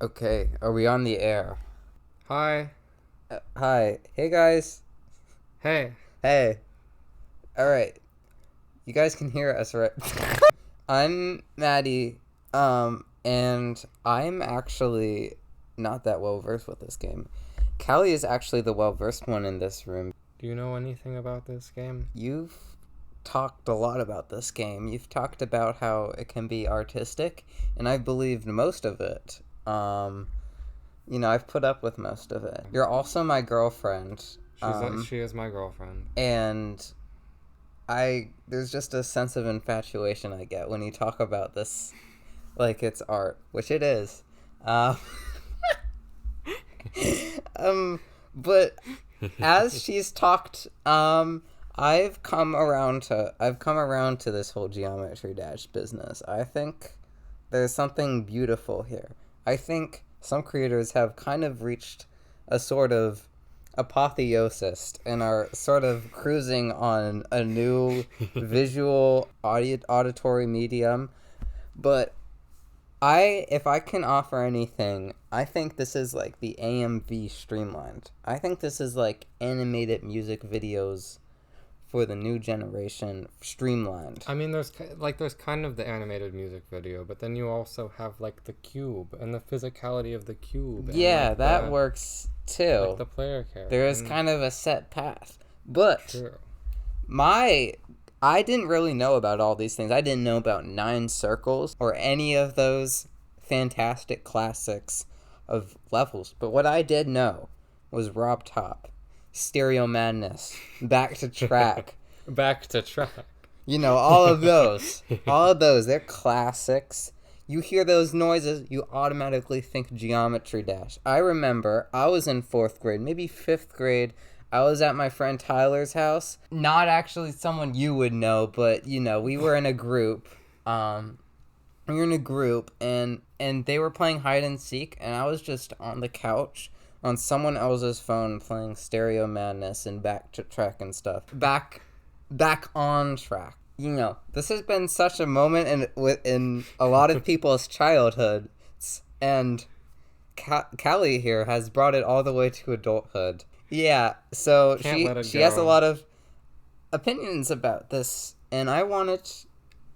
Okay, are we on the air? Hi. Hi. Hey, guys. Hey. Hey. Alright. You guys can hear us, right? I'm Maddie, and I'm actually not that well versed with this game. Callie is actually the well versed one in this room. Do you know anything about this game? You've talked a lot about this game. You've talked about how it can be artistic, and I've believed most of it. I've put up with most of it. You're also my girlfriend. She is my girlfriend. And there's just a sense of infatuation I get when you talk about this like it's art, which it is. But as she's talked, I've come around to this whole Geometry Dash business. I think there's something beautiful here. I think some creators have kind of reached a sort of apotheosis and are sort of cruising on a new visual auditory medium. But if I can offer anything, I think this is like the AMV streamlined. I think this is like animated music videos for the new generation streamlined. I mean, there's kind of the animated music video, but then you also have like the cube and the physicality of the cube. Yeah, that works too. Like the player character. There is kind of a set path. But True. I didn't really know about all these things. I didn't know about 9 circles or any of those fantastic classics of levels. But what I did know was ROBTOP, Stereo Madness, Back to Track. Back to Track. All of those. All of those. They're classics. You hear those noises, you automatically think Geometry Dash. I remember I was in 4th grade, maybe 5th grade. I was at my friend Tyler's house. Not actually someone you would know, but, we were in a group. And they were playing hide and seek, and I was just on the couch on someone else's phone playing Stereo Madness and Back to Track and stuff. Back on track. This has been such a moment in a lot of people's childhood, and Callie here has brought it all the way to adulthood. Yeah, so she has a lot of opinions about this, and I wanted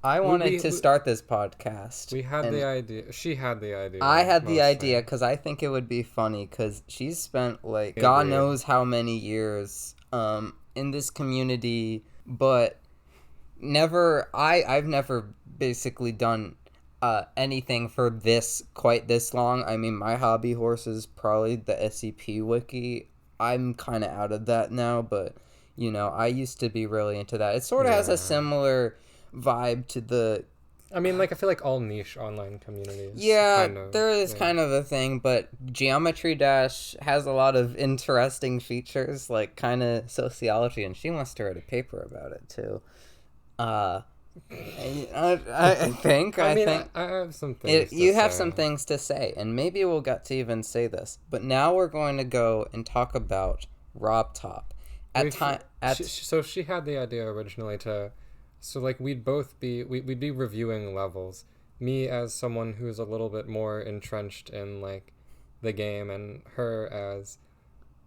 to start this podcast. We had the idea. She had the idea. I had the idea because I think it would be funny because she's spent God knows how many years in this community, but I've never basically done anything for quite this long. I mean, my hobby horse is probably the SCP wiki. I'm kind of out of that now, but I used to be really into that. It sort of has a similar vibe to the... I mean, I feel like all niche online communities. Yeah, there is kind of a thing, but Geometry Dash has a lot of interesting features, like kind of sociology, and she wants to write a paper about it, too. I think. I have some things to say. You have some things to say, and maybe we'll get to even say this. But now we're going to go and talk about ROBTOP. So she had the idea originally we'd be reviewing levels. Me as someone who's a little bit more entrenched in the game, and her as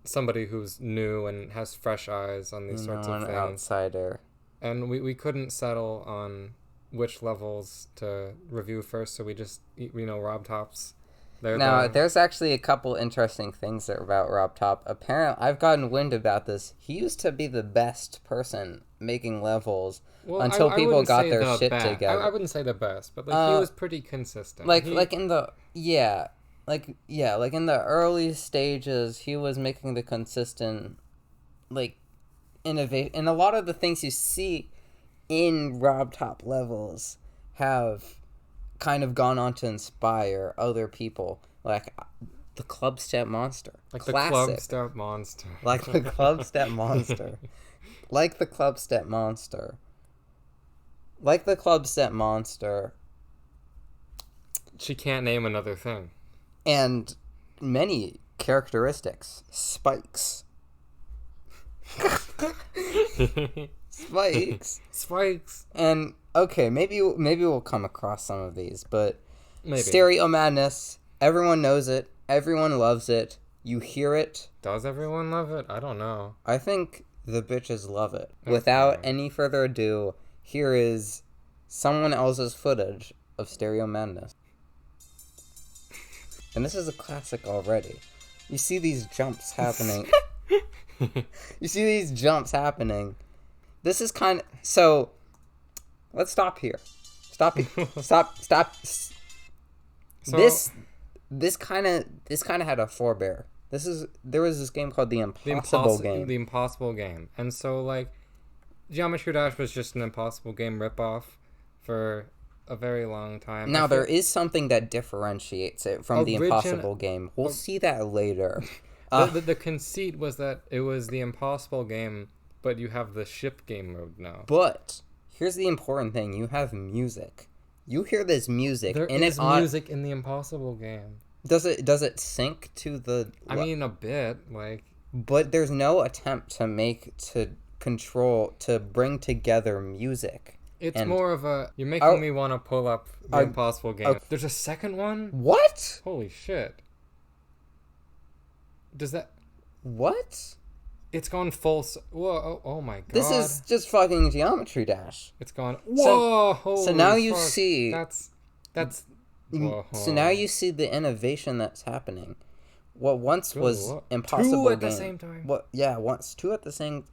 somebody who's new and has fresh eyes on these sorts of things. An outsider. And we couldn't settle on which levels to review first, so we just, ROBTOPs. There's actually a couple interesting things about ROBTOP. Apparently, I've gotten wind about this. He used to be the best person making levels until people got their shit together. I wouldn't say the best, but he was pretty consistent. In the early stages, he was making the consistent innovation, and a lot of the things you see in ROBTOP levels have kind of gone on to inspire other people, like the Club Step Monster. The Club Step Monster. Like the Club Step Monster. Like the Club Step Monster. Like the Club Step Monster. She can't name another thing. And many characteristics. Spikes. Spikes. And okay, maybe we'll come across some of these, but maybe. Stereo Madness, Everyone knows it. Everyone loves it. You hear it. Does everyone love it? I don't know. I think the bitches love it. Okay. Without any further ado, here is someone else's footage of Stereo Madness. And this is a classic already. You see these jumps happening. You see these jumps happening. This is kind of... So, let's stop here. Stop. So, this kind of had a forebear. There was this game called the Impossible Game. The Impossible Game. And so, like, Geometry Dash was just an Impossible Game ripoff for a very long time. Now, there is something that differentiates it from the Impossible Game. We'll see that later. The conceit was that it was the Impossible Game, but you have the ship game mode now. But here's the important thing. You have music. You hear this music. There is music in the Impossible Game. Does it sync to the... I mean, a bit, like... But there's no attempt to bring together music. It's more of a... You're making me want to pull up the Impossible Game. There's a second one? What? Holy shit. Does that... What? It's gone full... Whoa, oh my god. This is just fucking Geometry Dash. It's gone... Whoa! So now you fuck. see... That's... Whoa. So now you see the innovation that's happening. What once was Impossible Two at Game. the same time. What? Yeah, once two at the same.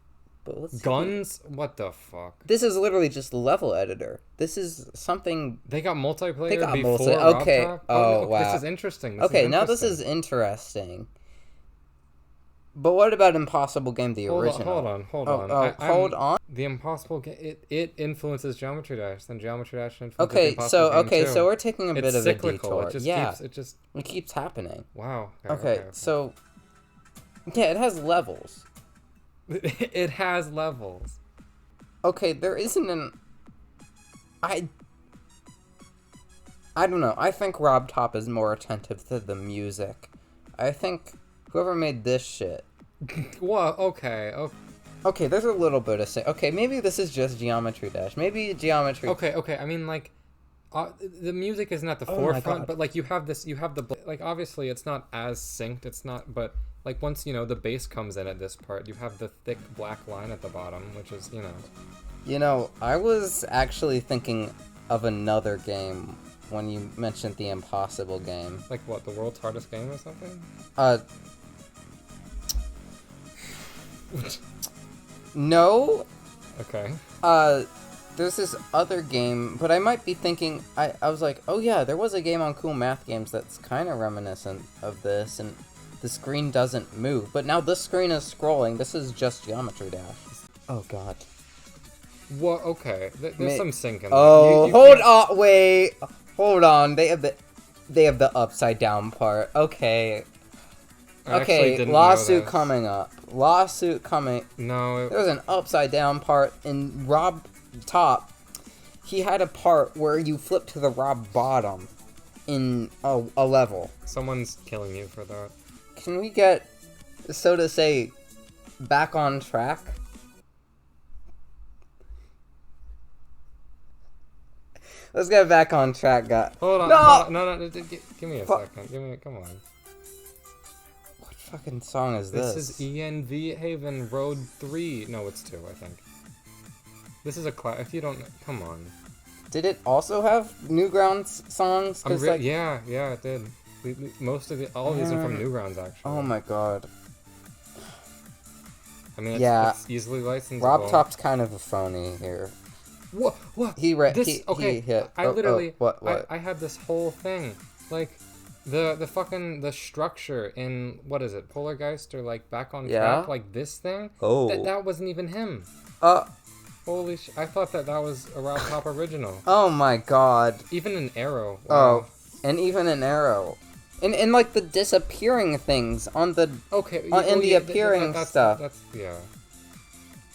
But let's Guns? What the fuck? This is literally just level editor. This is something. They got multiplayer They got before Okay. ROBTOP? Oh no, wow. This is interesting. Now this is interesting. But what about Impossible Game, the original? Hold on. Hold on. The Impossible Game, it influences Geometry Dash, then Geometry Dash influences the Impossible Game too. So we're taking a bit of cyclical. a detour. It keeps happening. Wow. Okay, so yeah, it has levels. It has levels. Okay, there isn't an... I don't know. I think ROBTOP is more attentive to the music. I think whoever made this shit... What? Okay. Okay, there's a little bit of... Okay, maybe this is just Geometry Dash. Maybe Geometry... Okay. I mean, like... the music isn't at the forefront, but, like, you have the... Like, obviously, it's not as synced. It's not... But, like, once, the bass comes in at this part, you have the thick black line at the bottom, which is, I was actually thinking of another game when you mentioned the Impossible Game. Like what, the world's hardest game or something? No. Okay. There's this other game, but I might be thinking, I was like, oh yeah, there was a game on Cool Math Games that's kind of reminiscent of this, and the screen doesn't move, but now this screen is scrolling. This is just Geometry Dash. Oh god. Well, okay. There's some sync in there. Oh, hold on. They have the upside down part. Okay. Okay, lawsuit coming up. No. There's an upside down part in ROBTOP. He had a part where you flip to the Rob bottom in a level. Someone's killing you for that. Can we get, so to say, back on track? Let's get back on track, guys. Hold on. No. Give me a second. Come on. What fucking song is this? This is ENV Haven Road 3. No, it's 2, I think. This is a if you don't... Come on. Did it also have Newgrounds songs? Yeah, it did. All of these are from Newgrounds, actually. Oh my god. I mean, it's easily licensable. ROBTOP's kind of a phony here. What? He hit. I literally... What? I had this whole thing. Like, the structure in, what is it, Polargeist, or, like, Back on Track, like, this thing? Oh. That wasn't even him. Holy sh... I thought that was a ROBTOP original. Oh my god. Even an arrow. Oh, Wow. and even an arrow. And like the disappearing things on the... Okay. The appearing stuff. Yeah.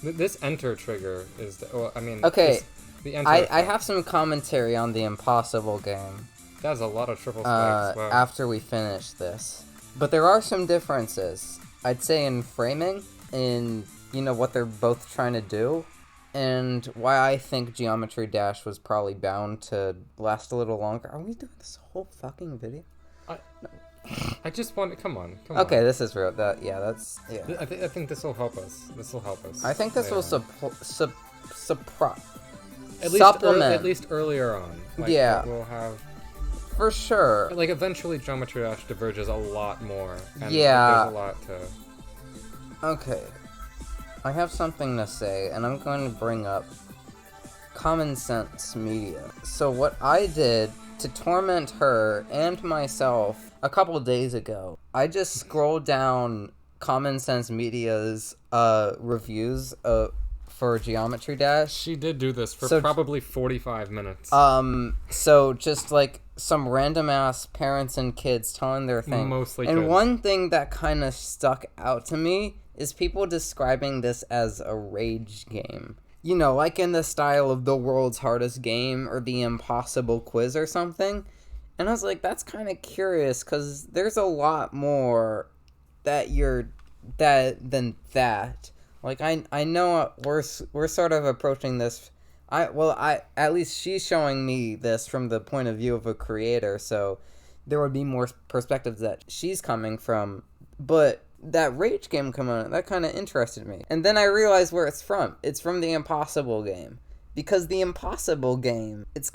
This enter trigger is... Okay. The enter I have some commentary on the Impossible Game. That's a lot of triple spikes. Wow. After we finish this. But there are some differences. I'd say in framing, in, what they're both trying to do, and why I think Geometry Dash was probably bound to last a little longer. Are we doing this whole fucking video? I just want to... Come on. Okay, this is real. That's... Yeah. I think this will help us. I think this will supplement. At least earlier on. Like, yeah. We'll have... For sure. Like, eventually Geometry Dash diverges a lot more. And yeah. There's a lot to... Okay. I have something to say, and I'm going to bring up Common Sense Media. So what I did to torment her and myself a couple days ago, I just scrolled down Common Sense Media's reviews for Geometry Dash. She did do this for probably 45 minutes. So just like some random ass parents and kids telling their thing. Mostly and kids. One thing that kind of stuck out to me is people describing this as a rage game. You know, like in the style of the world's hardest game or the impossible quiz or something. And I was like, that's kind of curious because there's a lot more than that. Like I know we're sort of approaching this. At least she's showing me this from the point of view of a creator, so there would be more perspectives that she's coming from. But that rage game component, that kind of interested me. And then I realized where it's from. It's from the Impossible game. Because the Impossible game, it's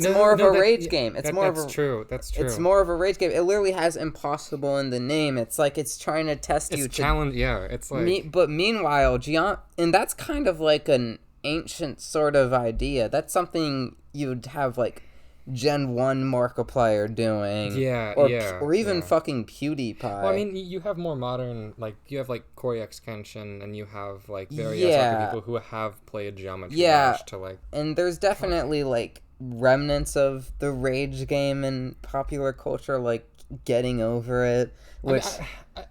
more of a rage game. That's true. It's more of a rage game. It literally has impossible in the name. It's like it's trying to test you. Challenge. Yeah, it's like. But meanwhile, and that's kind of like an ancient sort of idea. That's something you'd have like Gen 1 Markiplier doing. Or even fucking PewDiePie. Well, I mean, you have more modern, like, you have, like, Corey X Kenshin, and you have, like, various other people who have played Geometry Dash to, like... And there's definitely, like, remnants of the rage game in popular culture, like, Getting Over It, which...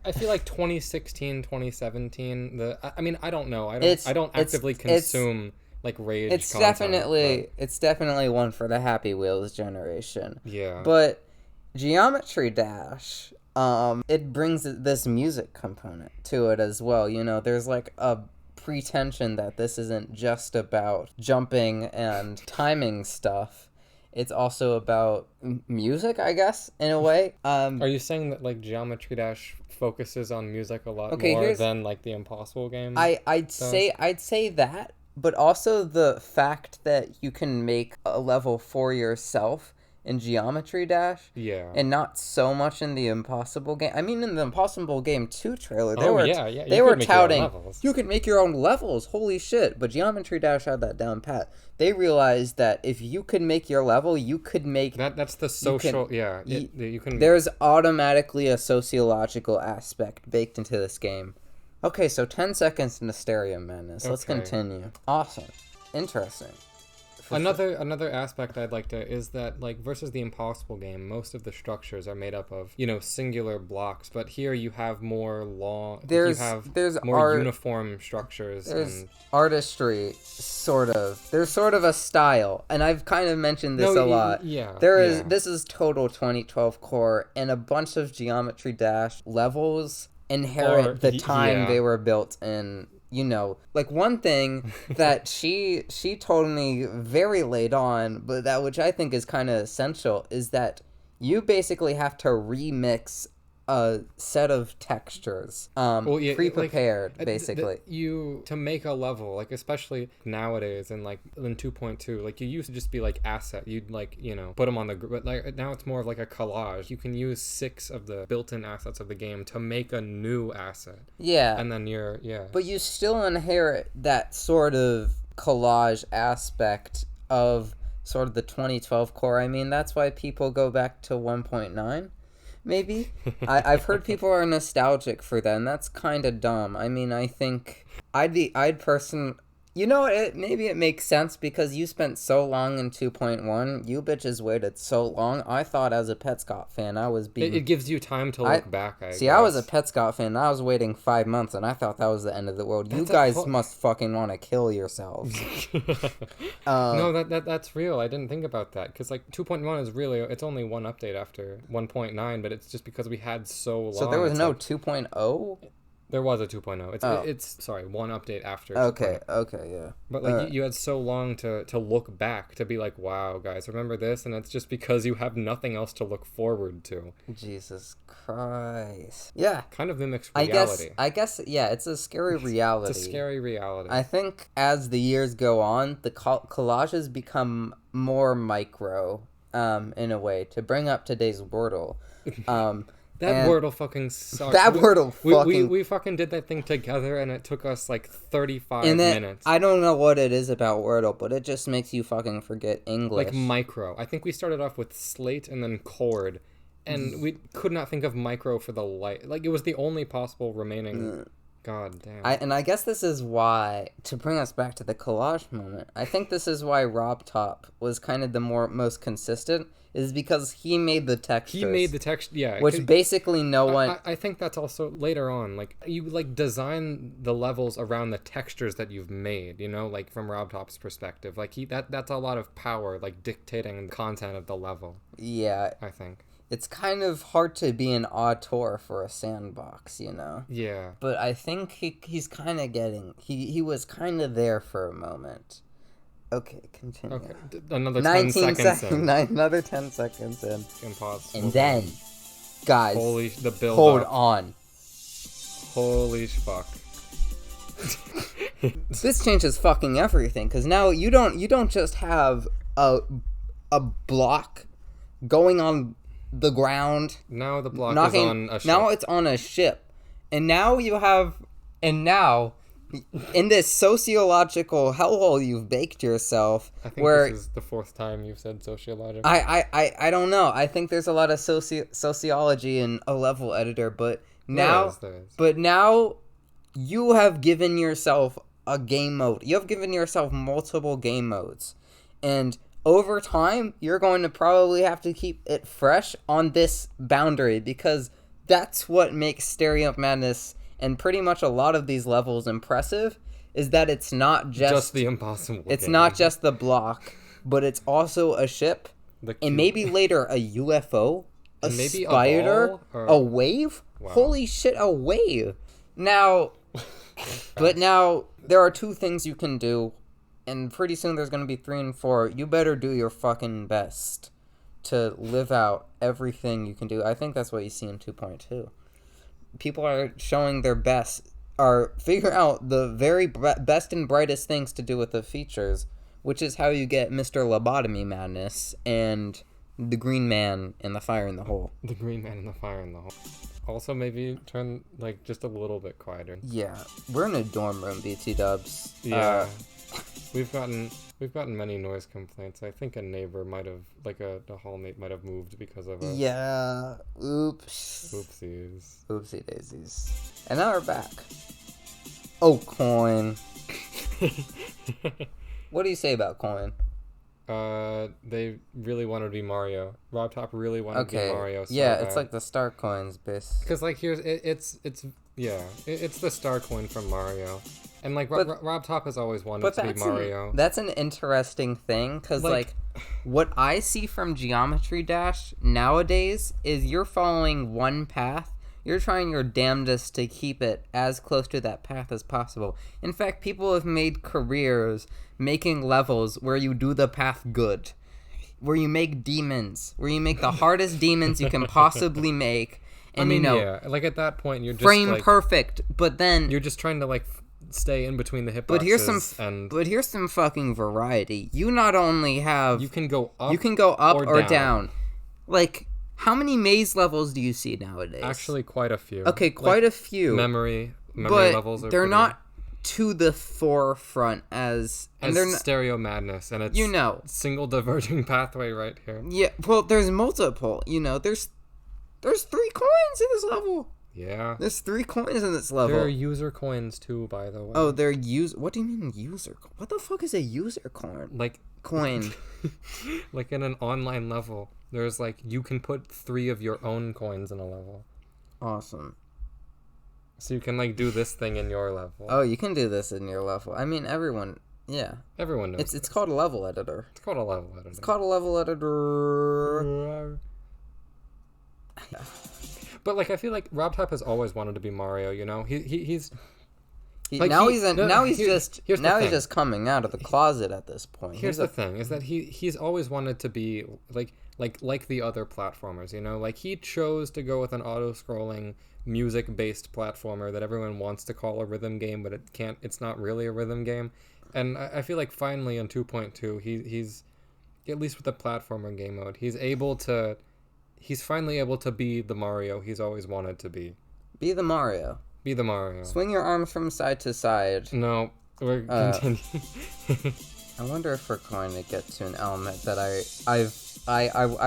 I feel like 2016, 2017, I don't know. I don't actively consume... like rage content, it's definitely one for the Happy Wheels generation. Yeah. But Geometry Dash, it brings this music component to it as well. You know, there's like a pretension that this isn't just about jumping and timing stuff. It's also about music, I guess, in a way. Are you saying that like Geometry Dash focuses on music a lot more than like the Impossible game? I'd say that. But also the fact that you can make a level for yourself in Geometry Dash. Yeah. And not so much in the Impossible game. I mean, in the Impossible Game 2 trailer, they were touting, you can make your own levels. Holy shit. But Geometry Dash had that down pat. They realized that if you could make your level, you could make... That's the social... you can... There's automatically a sociological aspect baked into this game. Okay, so 10 seconds in Hysteria Madness. Let's continue. Awesome. Interesting. Another aspect I'd like to is that like versus the Impossible game, most of the structures are made up of, you know, singular blocks, but here you have more long there's more uniform structures. There's artistry, sort of. There's sort of a style, and I've kind of mentioned this a lot. This is total 2012 core, and a bunch of Geometry Dash levels inherit the time they were built in. You know, like one thing that she told me very late on, but that which I think is kind of essential, is that you basically have to remix a set of textures pre-prepared, like, basically. To make a level, like especially nowadays and like in 2.2, like you used to just be like asset, you'd like, you know, put them on the but like now it's more of like a collage. You can use 6 of the built-in assets of the game to make a new asset, and then but you still inherit that sort of collage aspect of sort of the 2012 core. I mean, that's why people go back to 1.9. Maybe. I've heard people are nostalgic for that, and that's kind of dumb. I mean, I think you know, maybe it makes sense because you spent so long in 2.1. You bitches waited so long. I thought as a Petscop fan, I was being... It gives you time to look back, I guess. I was a Petscop fan, and I was waiting 5 months, and I thought that was the end of the world. You guys must fucking want to kill yourselves. No, that's real. I didn't think about that, because like 2.1 is really... It's only one update after 1.9, but it's just because we had so long. So there was no 2.0? There was a 2.0. It's sorry, one update after 2.0. Okay, yeah. But like you had so long to look back, to be like, wow, guys, remember this? And it's just because you have nothing else to look forward to. Jesus Christ. Yeah. Kind of mimics reality. I guess yeah, it's a scary reality. It's a scary reality. I think as the years go on, the collages become more micro, in a way, to bring up today's Wordle. That Wordle fucking sucks. That Wordle fucking... We fucking did that thing together, and it took us, like, 35 minutes. I don't know what it is about Wordle, but it just makes you fucking forget English. Like, micro. I think we started off with slate and then chord, and we could not think of micro for the light. Like, it was the only possible remaining... God damn. I guess this is why, to bring us back to the collage moment, I think this is why ROBTOP was kind of the most consistent, is because he made the textures. He made the text, yeah. Which basically no one... I think that's also later on, like, you, like, design the levels around the textures that you've made, you know, like, from ROBTOP's perspective. Like, that's a lot of power, like, dictating the content of the level. Yeah. I think. It's kind of hard to be an auteur for a sandbox, you know? Yeah. But I think he's kind of getting... He was kind of there for a moment. Okay, continue. Okay, another 10 seconds in. Another 10 seconds in. Pause. And then, guys, the build hold up. on. Holy fuck. This changes fucking everything, because now you don't just have a block going on the ground. Now the block is on a ship. Now it's on a ship. And now you have... And now... in this sociological hellhole you've baked yourself, I think this is the fourth time you've said sociological. I don't know. I think there's a lot of sociology in a level editor, but now, there is. But now you have given yourself a game mode. You have given yourself multiple game modes, and over time you're going to probably have to keep it fresh on this boundary, because that's what makes Stereo Madness and pretty much a lot of these levels impressive, is that it's not just the impossible It's game. not just the block, but it's also a ship, and maybe later a UFO, a maybe spider, a wave. Wow. Holy shit, a wave! Now, but now there are two things you can do, and pretty soon there's going to be 3 and 4. You better do your fucking best to live out everything you can do. I think that's what you see in 2.2. People are showing their best, are figuring out the very best and brightest things to do with the features, which is how you get Mr. Lobotomy Madness and the Green Man and the Fire in the Hole. The Green Man and the Fire in the Hole. Also, maybe turn, like, just a little bit quieter. Yeah, we're in a dorm room, BT dubs. Yeah. We've gotten many noise complaints. I think a neighbor might have, like a hallmate might have moved because of us. Yeah. Oops. Oopsies. Oopsie daisies. And now we're back. Oh, Coin. What do you say about Coin? They really wanted to be Mario. ROBTOP really wanted to be Mario. So yeah, it's like the star coins, base. Because like it's the star coin from Mario. And, like, ROBTOP has always wanted to be Mario. That's an interesting thing, because, like, what I see from Geometry Dash nowadays is you're following one path. You're trying your damnedest to keep it as close to that path as possible. In fact, people have made careers making levels where you do the path good, where you make demons, where you make the hardest demons you can possibly make. And, I mean, you know, yeah, like, at that point, you're just, frame like, perfect, but then... You're just trying to, like... stay in between the hitboxes. But here's some fucking variety. You not only have... You can go up or down. Like, how many maze levels do you see nowadays? Actually, quite a few. Okay, quite a few. Memory levels are they're not to the forefront as they're Stereo Madness, and it's, you know, single diverging pathway right here. Yeah, well, there's multiple. You know, there's 3 coins in this level. Yeah. There's 3 coins in this level. There are user coins too, by the way. Oh, they're what do you mean user? What the fuck is a user coin? Like coin. Like in an online level, there's like you can put 3 of your own coins in a level. Awesome. So you can like do this thing in your level. Oh, you can do this in your level. I mean, everyone. Yeah. Everyone knows. It's called a level editor. It's called a level editor. It's called a level editor. But like I feel like ROBTOP has always wanted to be Mario. You know, he's just coming out of the closet at this point. Here's the thing: is that he's always wanted to be like the other platformers. You know, like he chose to go with an auto-scrolling music-based platformer that everyone wants to call a rhythm game, but it's not really a rhythm game. And I feel like finally in 2.2, he's at least with the platformer game mode, he's finally able to be the Mario he's always wanted to be. Be the Mario. Be the Mario. Swing your arms from side to side. No, we're continuing. I wonder if we're going to get to an element that I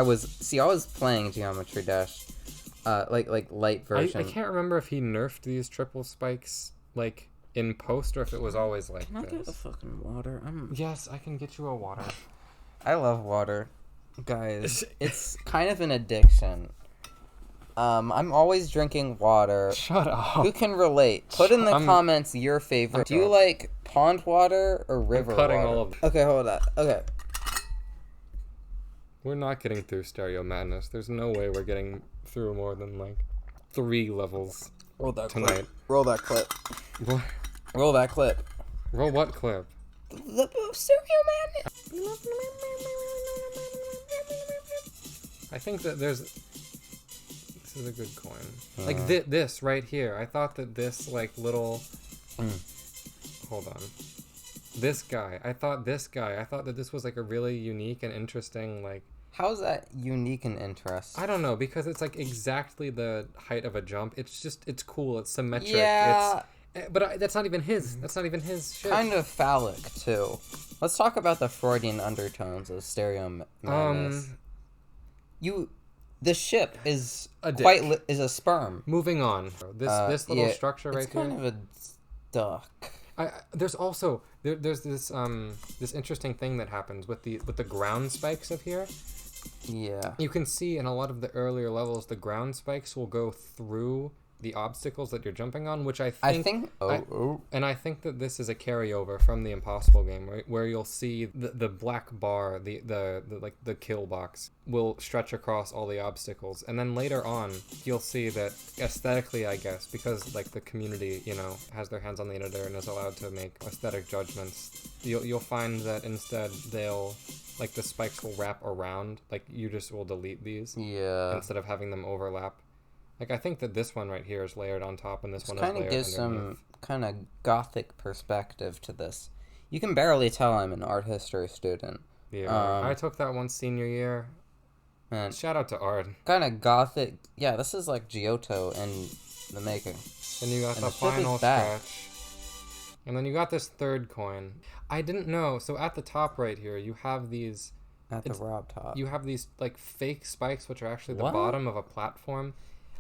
was playing Geometry Dash, like light version. I can't remember if he nerfed these triple spikes like in post or if it was always like Can I get a fucking water? Yes, I can get you a water. I love water, guys. It's kind of an addiction. I'm always drinking water. Shut up. Who can relate? Put in the comments your favorite. Do you like pond water or river water? All of them. Okay, hold on. Okay. We're not getting through Stereo Madness. There's no way we're getting through more than like 3 levels tonight. Clip. Roll that clip. What? Roll that clip. Roll what clip? The Stereo Madness. I think that this is a good coin. Like this right here. I thought that this like little. Hold on. This guy. I thought that this was like a really unique and interesting like. How's that unique and interesting? I don't know, because it's like exactly the height of a jump. It's cool. It's symmetric. Yeah. But that's not even his. That's not even his shit. Kind of phallic too. Let's talk about the Freudian undertones of Stereo Madness. The ship is is a sperm. Moving on. This little structure right here. It's kind of a duck. There's also there's this this interesting thing that happens with the ground spikes of here. Yeah. You can see in a lot of the earlier levels the ground spikes will go through the obstacles that you're jumping on, which I think and I think that this is a carryover from the Impossible game, right, where you'll see the black bar, the like the kill box will stretch across all the obstacles, and then later on you'll see that aesthetically, I guess, because like the community, you know, has their hands on the editor and is allowed to make aesthetic judgments, you'll find that instead they'll like the spikes will wrap around, like you just will delete these instead of having them overlap. Like, I think that this one right here is layered on top, and this one is layered underneath. Kind of gives some kind of gothic perspective to this. You can barely tell I'm an art history student. Yeah, I took that one senior year. Man, shout out to art. Kind of gothic. Yeah, this is like Giotto in the making. Then you got the final scratch. And then you got this third coin. I didn't know. So at the top right here, you have these... At the ROBTOP. You have these, like, fake spikes, which are actually the bottom of a platform.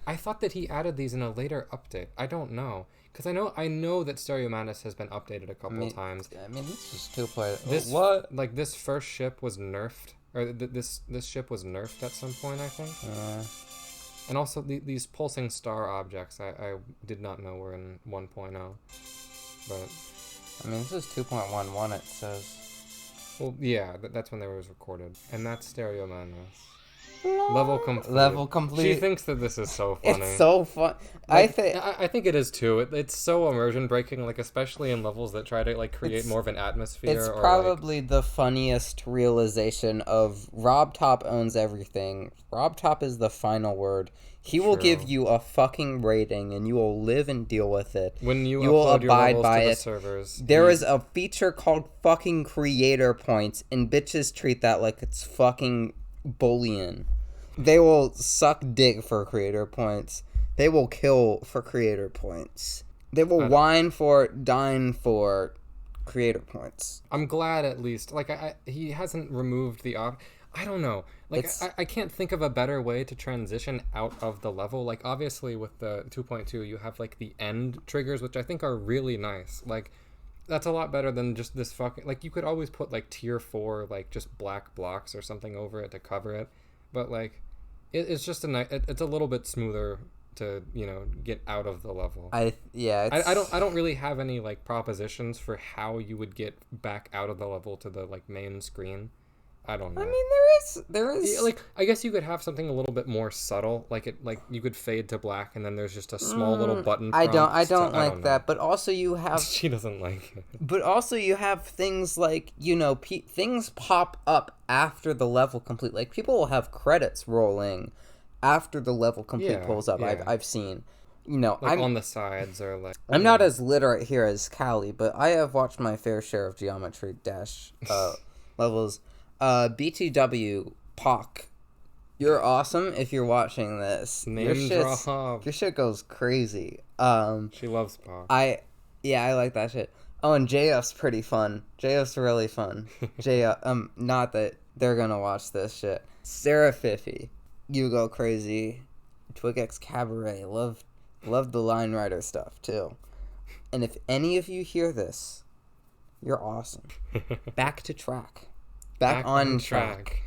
I thought that he added these in a later update. I don't know, because I know that Stereo Madness has been updated a couple of times. I mean, this is 2.0. What? Like this first ship was nerfed, or this ship was nerfed at some point, I think. And also these pulsing star objects, I did not know were in 1.0. But I mean, this is 2.11. It says. Well, yeah, that's when they was recorded, and that's Stereo Madness. Level complete. She thinks that this is so funny. It's so fun. Like, I think it is too. It's so immersion breaking, like especially in levels that try to like create more of an atmosphere. It's probably the funniest realization of ROBTOP owns everything. ROBTOP is the final word. He will give you a fucking rating, and you will live and deal with it. When you will abide by it. it. Servers, there is a feature called fucking creator points, and bitches treat that like it's fucking bullion. They will suck dick for creator points. They will kill for creator points. They will whine for, dine for creator points. I'm glad at least. Like, he hasn't removed the I don't know. Like, I can't think of a better way to transition out of the level. Like, obviously with the 2.2, you have, like, the end triggers, which I think are really nice. Like, that's a lot better than just this fucking... Like, you could always put, like, tier 4, like, just black blocks or something over it to cover it. But, like, it's just it's a little bit smoother to, you know, get out of the level. I don't really have any, like, propositions for how you would get back out of the level to the, like, main screen. I don't know. I mean, there is Yeah, like, I guess you could have something a little bit more subtle, like you could fade to black, and then there's just a small little button. I don't I like don't that. But also you have She doesn't like it. But also you have things like, things pop up after the level complete. Like, people will have credits rolling after the level complete pulls up. Yeah. I've seen. Like, I'm on the sides or like... I'm not as literate here as Callie, but I have watched my fair share of Geometry Dash levels. BTW Pock, you're awesome if you're watching this. Name drop. Your shit goes crazy. She loves Pock. I like that shit. Oh, and JF's pretty fun. JF's really fun. JF, not that they're gonna watch this shit. Sarah Fiffy, you go crazy. Twig Cabaret, love the line writer stuff too. And if any of you hear this, you're awesome. Back to track. Back on track.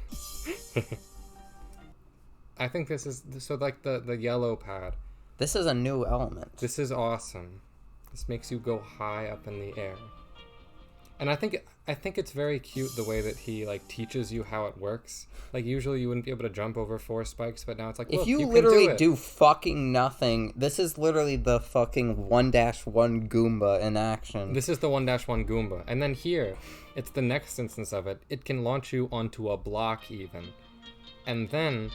I think this is so, like, the yellow pad. This is a new element. This is awesome. This makes you go high up in the air. And I think it's very cute the way that he, like, teaches you how it works. Like, usually you wouldn't be able to jump over 4 spikes, but now it's like, if look, you can literally do fucking nothing, this is literally the fucking 1-1 Goomba in action. This is the 1-1 Goomba. And then here, it's the next instance of it. It can launch you onto a block even. And then,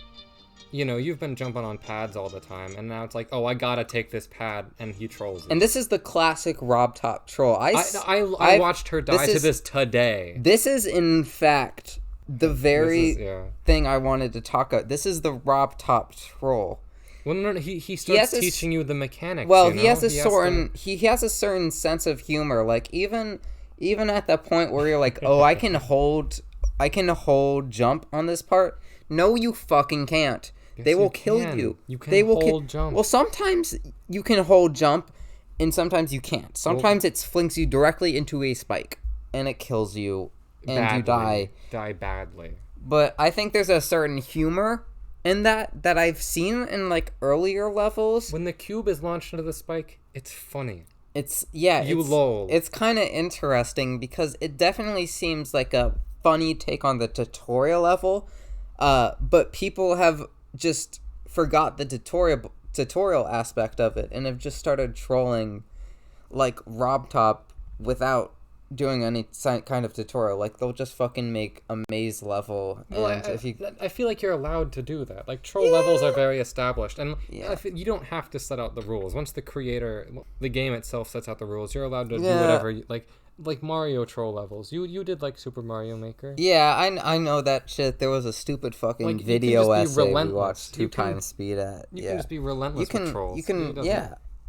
you've been jumping on pads all the time, and now it's like, oh, I gotta take this pad, and he trolls it. And this is the classic ROBTOP troll. I watched her die to this today. This is, in fact, the very thing I wanted to talk about. This is the ROBTOP troll. Well, no, he starts teaching you the mechanics. Well, he has a certain sense of humor. Like, even at the point where you're like, oh, I can hold jump on this part. No, you fucking can't. Yes, they will kill you. You can hold jump. Well, sometimes you can hold jump, and sometimes you can't. Sometimes it flings you directly into a spike, and it kills you, and you die. Die badly. But I think there's a certain humor in that I've seen in, like, earlier levels. When the cube is launched into the spike, it's funny. Lol. It's kind of interesting because it definitely seems like a funny take on the tutorial level, but people have just forgot the tutorial aspect of it and have just started trolling, like, ROBTOP without doing any kind of tutorial. Like, they'll just fucking make a maze level, and I feel like you're allowed to do that. Like, troll levels are very established, and you don't have to set out the rules. Once the game itself sets out the rules, you're allowed to do whatever you like Mario troll levels. You did, like, Super Mario Maker. Yeah, I know that shit. There was a stupid fucking video essay we watched 2 times speed at. You can just be relentless with trolls. You can,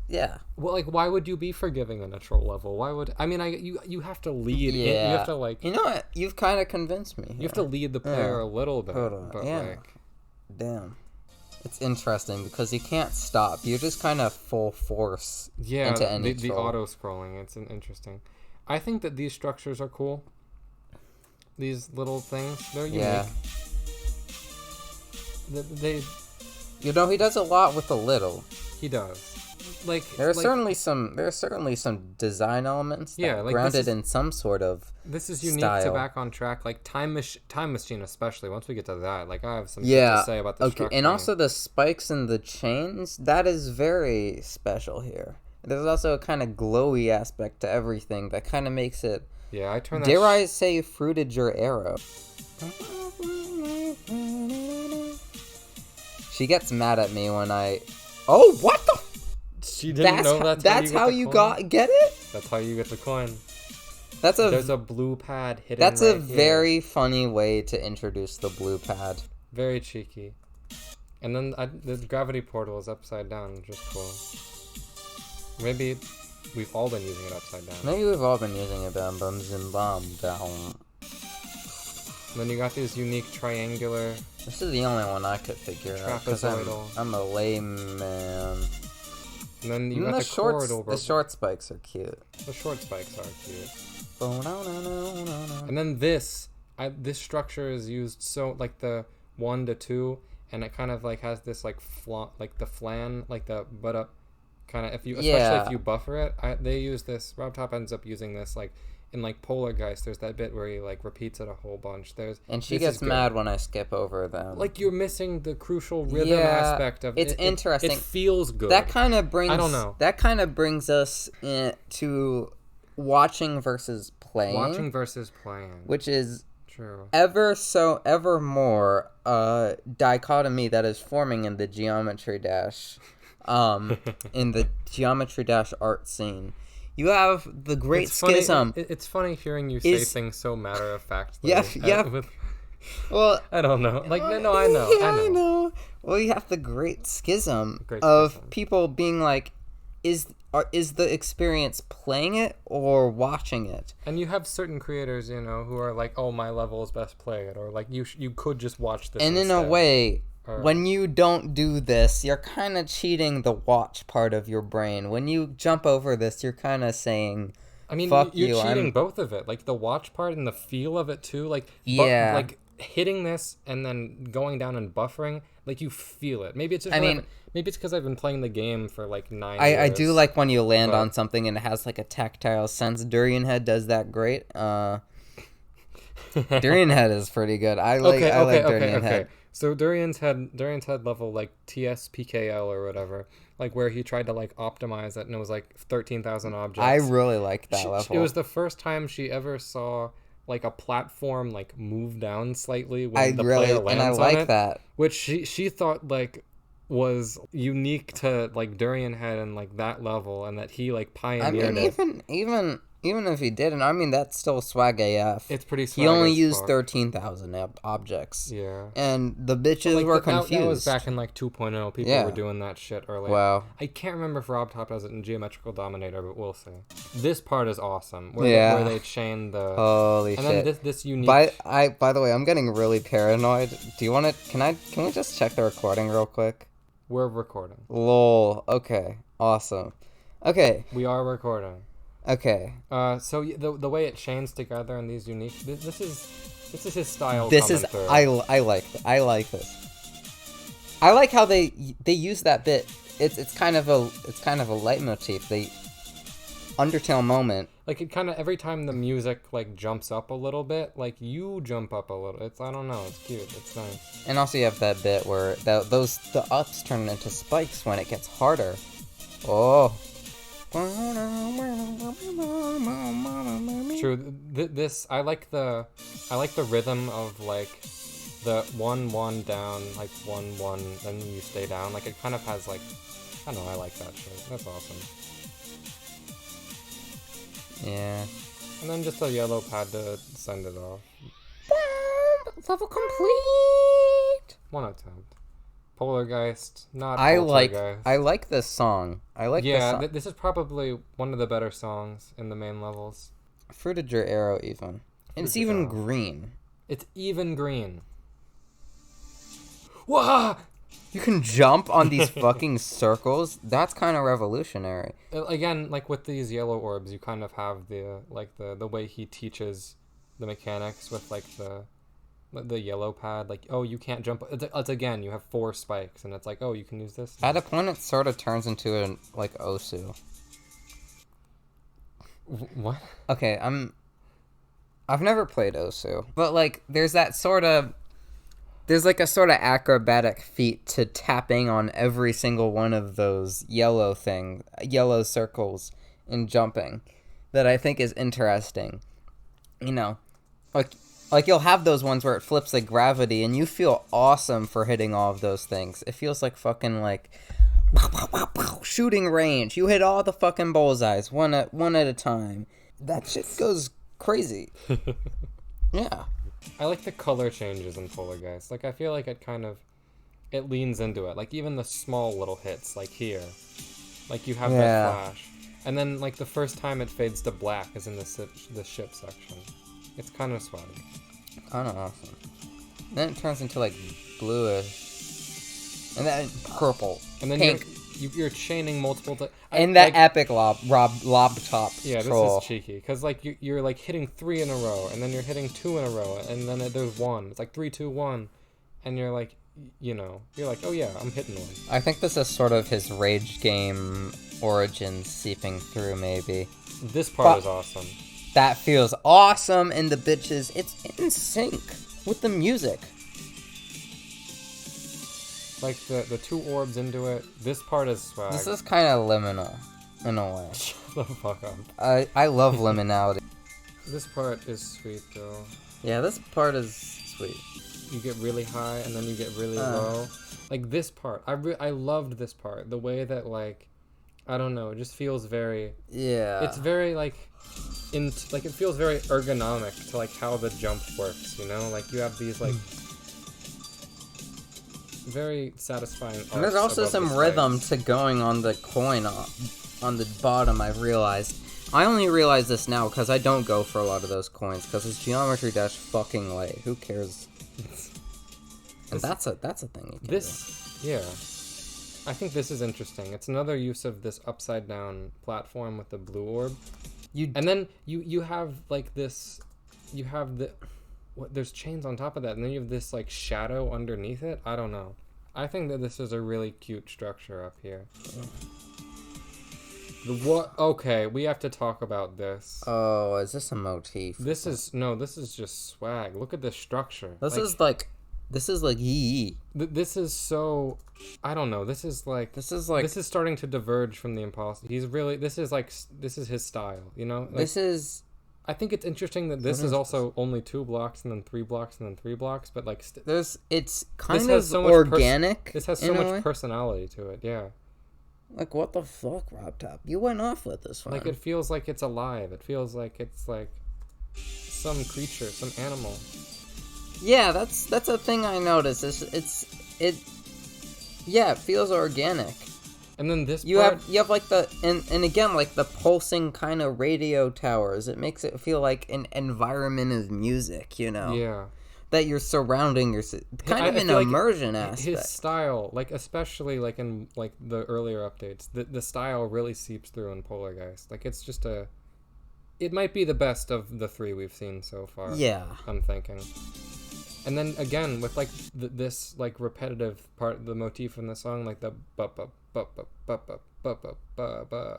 yeah. Well, like, why would you be forgiving in a troll level? Why would... I mean, you have to lead. Yeah. You have to, like... You know what? You've kind of convinced me here. You have to lead the player a little bit. Hold on. But, like... Damn. It's interesting because you can't stop. You're just kind of full force into any the auto-scrolling. It's interesting. I think that these structures are cool. These little things, they're unique. Yeah. They he does a lot with a little. He does. Like, there are certainly some design elements that grounded in some sort of this is unique style. To Back on Track, like Time Machine especially. Once we get to that, like, I have some shit to say about the structure. And also the spikes and the chains, that is very special here. There's also a kind of glowy aspect to everything that kind of makes it... Yeah, I turned that... Dare I say fruited your arrow. She gets mad at me when I... Oh, what the... She didn't know that's how you get it? That's how you get the coin. There's a blue pad hidden. That's a very funny way to introduce the blue pad. Very cheeky. And then the gravity portal is upside down, which is cool. Maybe we've all been using it upside down. Maybe we've all been using it down. Then you got these unique triangular... This is the only one I could figure out, because I'm a layman. And then you got the corridor. The short spikes are cute. The short spikes are cute. And then this structure is used so, like, the 1 to 2, and it kind of, like, has this, like, the flan, like the butt up kind of, especially if you buffer it. They use this. ROBTOP ends up using this, like, in like Polargeist, there's that bit where he like repeats it a whole bunch. And she gets mad when I skip over them. Like you're missing the crucial rhythm aspect of it. It's interesting. It feels good. That kind of brings. I don't know. That kind of brings us to watching versus playing. Watching versus playing, which is true. ever more dichotomy that is forming in the Geometry Dash, in the Geometry Dash art scene. You have the great schism. It's funny hearing you say things so matter of fact. Yeah. Well, I don't know. Like, no, I know. Well, you have the great schism of people being like, is the experience playing it or watching it? And you have certain creators, who are like, oh, my level is best played, or like you could just watch this. And instead. In a way, when you don't do this, you're kind of cheating the watch part of your brain. When you jump over this, you're kind of saying, fuck you're you. cheating both of it, like the watch part and the feel of it too. Like, like hitting this and then going down and buffering, like you feel it. Maybe it's just maybe it's because I've been playing the game for like 9 years. I do like when you land on something and it has like a tactile sense. Durian Head does that great. Durian Head is pretty good. I like Durian Head. So Durian's Head level like TSPKL or whatever, like where he tried to like optimize it and it was like 13,000 objects. I really liked that level. It was the first time she ever saw like a platform like move down slightly when the player lands on it. And I like that. Which she thought like was unique to like Durian Head and like that level, and that he like pioneered it. Even if he didn't, that's still swag AF. It's pretty swag. He only used 13,000 objects. Yeah. And the bitches were confused. That was back in like 2.0. People were doing that shit earlier. Wow. I can't remember if ROBTOP has it in Geometrical Dominator, but we'll see. This part is awesome. Where they chain the... Holy shit. And then this unique... By the way, I'm getting really paranoid. Do you want to... Can we just check the recording real quick? We're recording. Lol. Okay. Awesome. Okay. We are recording. Okay. So the way it chains together and these unique... This is his style. I like this. I like how they use that bit. It's kind of a leitmotif. The Undertale moment. Like it kind of every time the music like jumps up a little bit, like you jump up a little. I don't know. It's cute. It's nice. And also you have that bit where the ups turn into spikes when it gets harder. Oh. True. This I like the rhythm of like the 1-1 down, like 1-1, then you stay down. Like it kind of has like, I don't know. I like that shit. That's awesome. Yeah. And then just a yellow pad to send it off. Level complete. One attempt. Polargeist, not I Poltergeist. I like this song. This is probably one of the better songs in the main levels. Fruited Your Arrow even. And it's even green. It's even green. Wah! You can jump on these fucking circles? That's kind of revolutionary. Again, like with these yellow orbs, you kind of have the way he teaches the mechanics with like the yellow pad, like, oh, you can't jump. It's again, you have 4 spikes, and it's like, oh, you can use this. At a point, it sort of turns into an like Osu. What? Okay, I've never played Osu, but like, there's like a sort of acrobatic feat to tapping on every single one of those yellow circles and jumping that I think is interesting. Like you'll have those ones where it flips like gravity and you feel awesome for hitting all of those things. It feels like fucking like shooting range. You hit all the fucking bullseyes one at a time. That shit goes crazy. Yeah. I like the color changes in Polargeist. Like I feel like it leans into it. Like even the small little hits, like here. Like you have that flash. And then like the first time it fades to black is in the ship section. It's kind of swag. Kind of awesome. Then it turns into like bluish, and then purple, and then pink. You're chaining multiple. And that epic ROBTOP. Yeah, troll. This is cheeky because like you're like hitting 3 in a row, and then you're hitting 2 in a row, and then there's 1. It's like 3, 2, 1, and you're like, you're like, oh yeah, I'm hitting 1. I think this is sort of his rage game origins seeping through, maybe. This part is awesome. That feels awesome, and the bitches, it's in sync with the music. Like the two orbs into it. This part is swag. This is kind of liminal, in a way. Shut the fuck up. I love liminality. This part is sweet though. Yeah, this part is sweet. You get really high and then you get really low. Like this part, I loved this part. The way that like, I don't know, it just feels very. Yeah. It's very like, it feels very ergonomic to like how the jump works. You know, like you have these like. Very satisfying. And there's also some rhythm to going on the coin on the bottom. I've realized. I only realize this now because I don't go for a lot of those coins because it's Geometry Dash fucking late. Who cares? And that's a thing. You can do. Yeah. I think this is interesting. It's another use of this upside down platform with the blue orb. And then you have like this. You have the. There's chains on top of that, and then you have this like shadow underneath it. I don't know. I think that this is a really cute structure up here. Okay, we have to talk about this. Oh, is this a motif? This is just swag. Look at this structure. This is like yee. This is so. I don't know. This is starting to diverge from the Impossible. This is his style. You know. Like, I think it's interesting that this is also only 2 blocks and then 3 blocks and then 3 blocks, but like it's kind of organic. This has so much personality to it, yeah. Like what the fuck, ROBTOP? You went off with this one. Like it feels like it's alive. It feels like it's like some creature, some animal. Yeah, that's a thing I noticed. It feels organic. And then this you have like the and again like the pulsing kind of radio towers. It makes it feel like an environment of music, you know. Yeah. That you're surrounding yourself. Kind of an immersion aspect. His style, like especially like in like the earlier updates, the style really seeps through in Polargeist. Like it's just it might be the best of the 3 we've seen so far. Yeah. I'm thinking. And then again with like this like repetitive part, the motif in the song, like the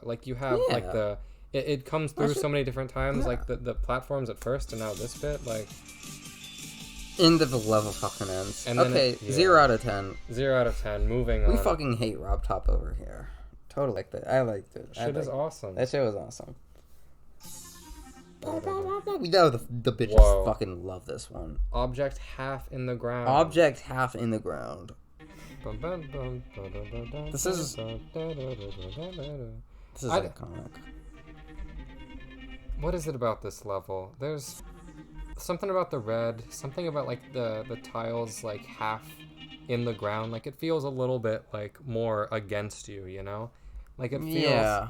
like you have like it comes through so many different times, like the platforms at first and now this bit, like end of the level fucking ends. And okay, 0 out of 10. 0 out of 10. Moving on. We fucking hate ROBTOP over here. Totally like that. I liked it. Shit is awesome. That shit was awesome. We know the bitches fucking love this one. Object half in the ground. Object half in the ground. This is iconic. What is it about this level? There's something about the red, something about like the tiles like half in the ground. Like it feels a little bit like more against you, you know? Like it feels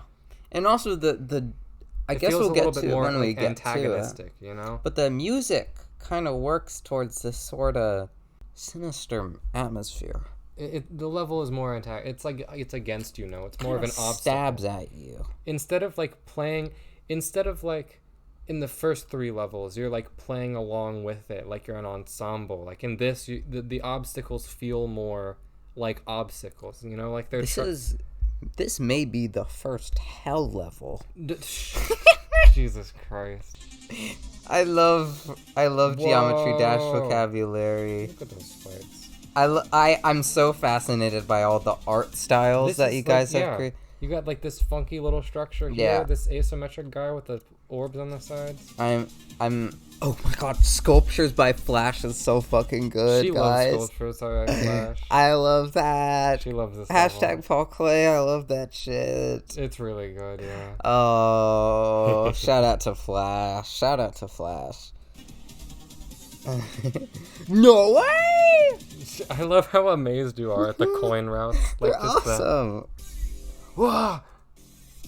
and also the I guess we'll get to it when we get antagonistic, to it. You know? But the music kind of works towards this sort of sinister atmosphere. The level is more it's like it's against you, no? It's more of an obstacle. Stabs at you. Instead of like in the first 3 levels, you're like playing along with it, like you're an ensemble. Like in this, the obstacles feel more like obstacles, you know? Like they're this may be the first hell level. Jesus Christ. I love Geometry Dash vocabulary. Look at those fights. I'm so fascinated by all the art styles that you guys have created. You got like this funky little structure here, this asymmetric guy with the orbs on the sides. Oh my god, Sculptures by Flash is so fucking good, guys. She loves Sculptures by Flash. I love that. She loves this Hashtag Paul Clay, I love that shit. It's really good, yeah. Oh, shout out to Flash. Shout out to Flash. No way! I love how amazed you are at the coin routes. Like, they're awesome. Whoa.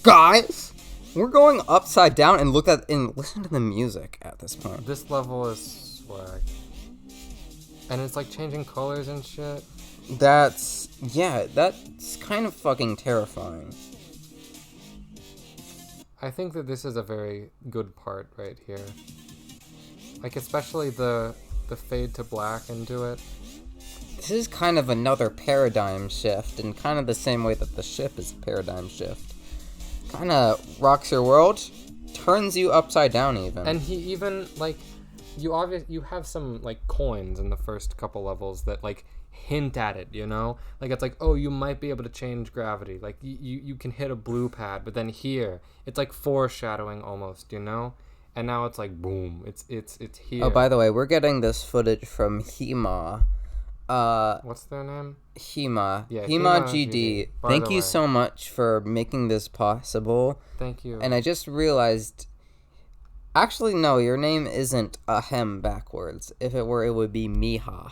Guys, we're going upside down and listen to the music at this point. This level is swag. And it's like changing colors and shit. That's kind of fucking terrifying. I think that this is a very good part right here. Like especially the fade to black into it. This is kind of another paradigm shift, in kind of the same way that the ship is a paradigm shift. Kind of rocks your world, turns you upside down even. And he even, like, you have some, like, coins in the first couple levels that, like, hint at it, you know? Like, it's like, oh, you might be able to change gravity. Like, you can hit a blue pad, but then here, it's like foreshadowing almost, you know? And now it's like, boom, it's here. Oh, by the way, we're getting this footage from Hema. What's their name? Hema. Yeah, Hema Hema GD. GD. Thank you so much for making this possible. Thank you. And I just realized... Actually, no, your name isn't Ahem backwards. If it were, it would be Miha.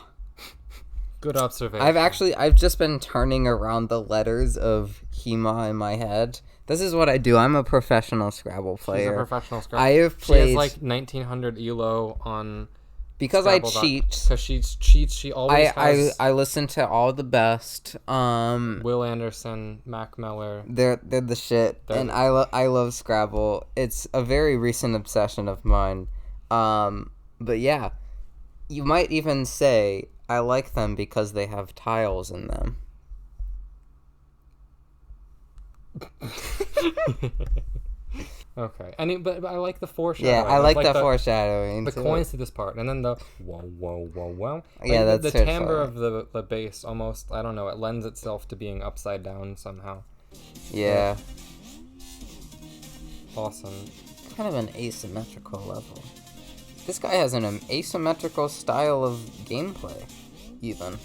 Good observation. I've just been turning around the letters of Hema in my head. This is what I do. I'm a professional Scrabble player. She's a professional Scrabble. I have played... She has like 1900 elo on... Because Scrabble. I cheat. Because she cheats. She always has... I listen to all the best. Will Anderson, Mac Meller. They're the shit. And I love Scrabble. It's a very recent obsession of mine. But yeah. You might even say... I like them because they have tiles in them. Okay. But I like the foreshadowing. Yeah, I like the foreshadowing. The coins to this part. And then the whoa. Like yeah, that's the timbre of the bass almost, I don't know, it lends itself to being upside down somehow. Yeah. Awesome. Kind of an asymmetrical level. This guy has an asymmetrical style of gameplay, even.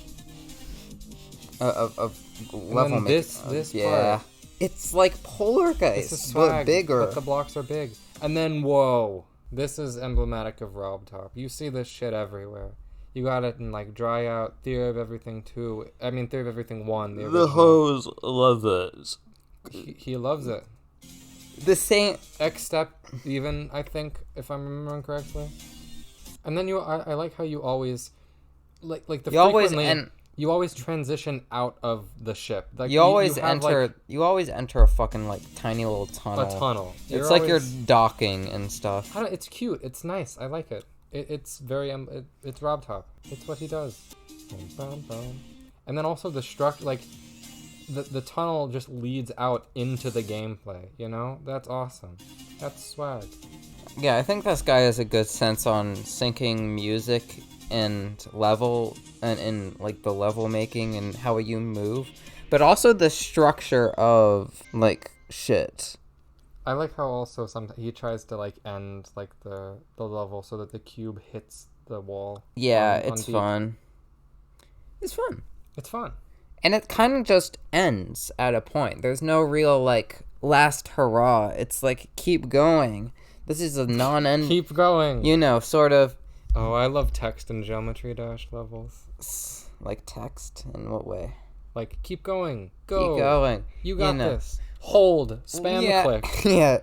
Of level making. This part. It's like polargeist, but bigger. But the blocks are big. And then, whoa. This is emblematic of ROBTOP. You see this shit everywhere. You got it in, like, Dry Out, Theory of Everything 2. I mean, Theory of Everything 1. The hoes love this. He loves it. The same... X-Step, even, I think, if I'm remembering correctly. And then I like how you always... Like the frequently... You always transition out of the ship. Like you always enter a fucking like tiny little tunnel. A tunnel. It's like you're docking and stuff. It's cute. It's nice. I like it. It's very it's ROBTOP. It's what he does. And then also the structure, like the tunnel just leads out into the gameplay. You know, that's awesome. That's swag. Yeah, I think this guy has a good sense on syncing music and level and like the level making and how you move, but also the structure of like shit. I like how also sometimes he tries to like end like the level so that the cube hits the wall. Yeah, it's fun. It's fun. It's fun. And it kind of just ends at a point. There's no real like last hurrah. It's like keep going. This is a non-end. Keep going. You know, sort of. Oh, I love text and Geometry Dash levels. Like text? In what way? Like, keep going. Go. Keep going. You got this. Hold. Spam click. Yeah.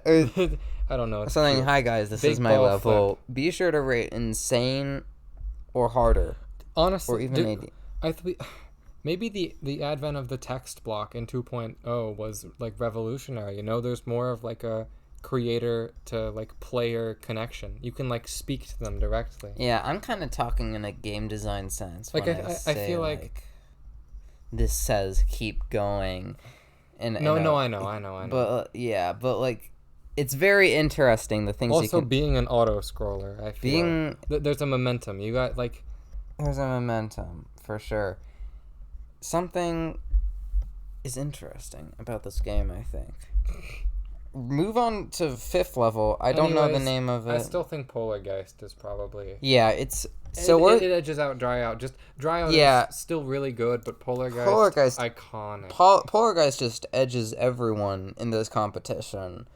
I don't know. Something, cute. Hi guys, this is my level. Flip. Be sure to rate insane or harder. Honestly. Or even maybe the advent of the text block in 2.0 was, like, revolutionary. You know, there's more of, like, a creator to like player connection. You can like speak to them directly. Yeah, I'm kind of talking in a game design sense. Like I feel like this says keep going. And I know. But but like it's very interesting the things. Also, being an auto scroller, I feel there's a momentum. You got like there's a momentum for sure. Something is interesting about this game, I think. Move on to 5th level. I don't know the name of it. I still think Polargeist is probably... Yeah, it's... It edges out Dry Out. Just Dry Out is still really good, but Polargeist iconic. Polargeist just edges everyone in this competition.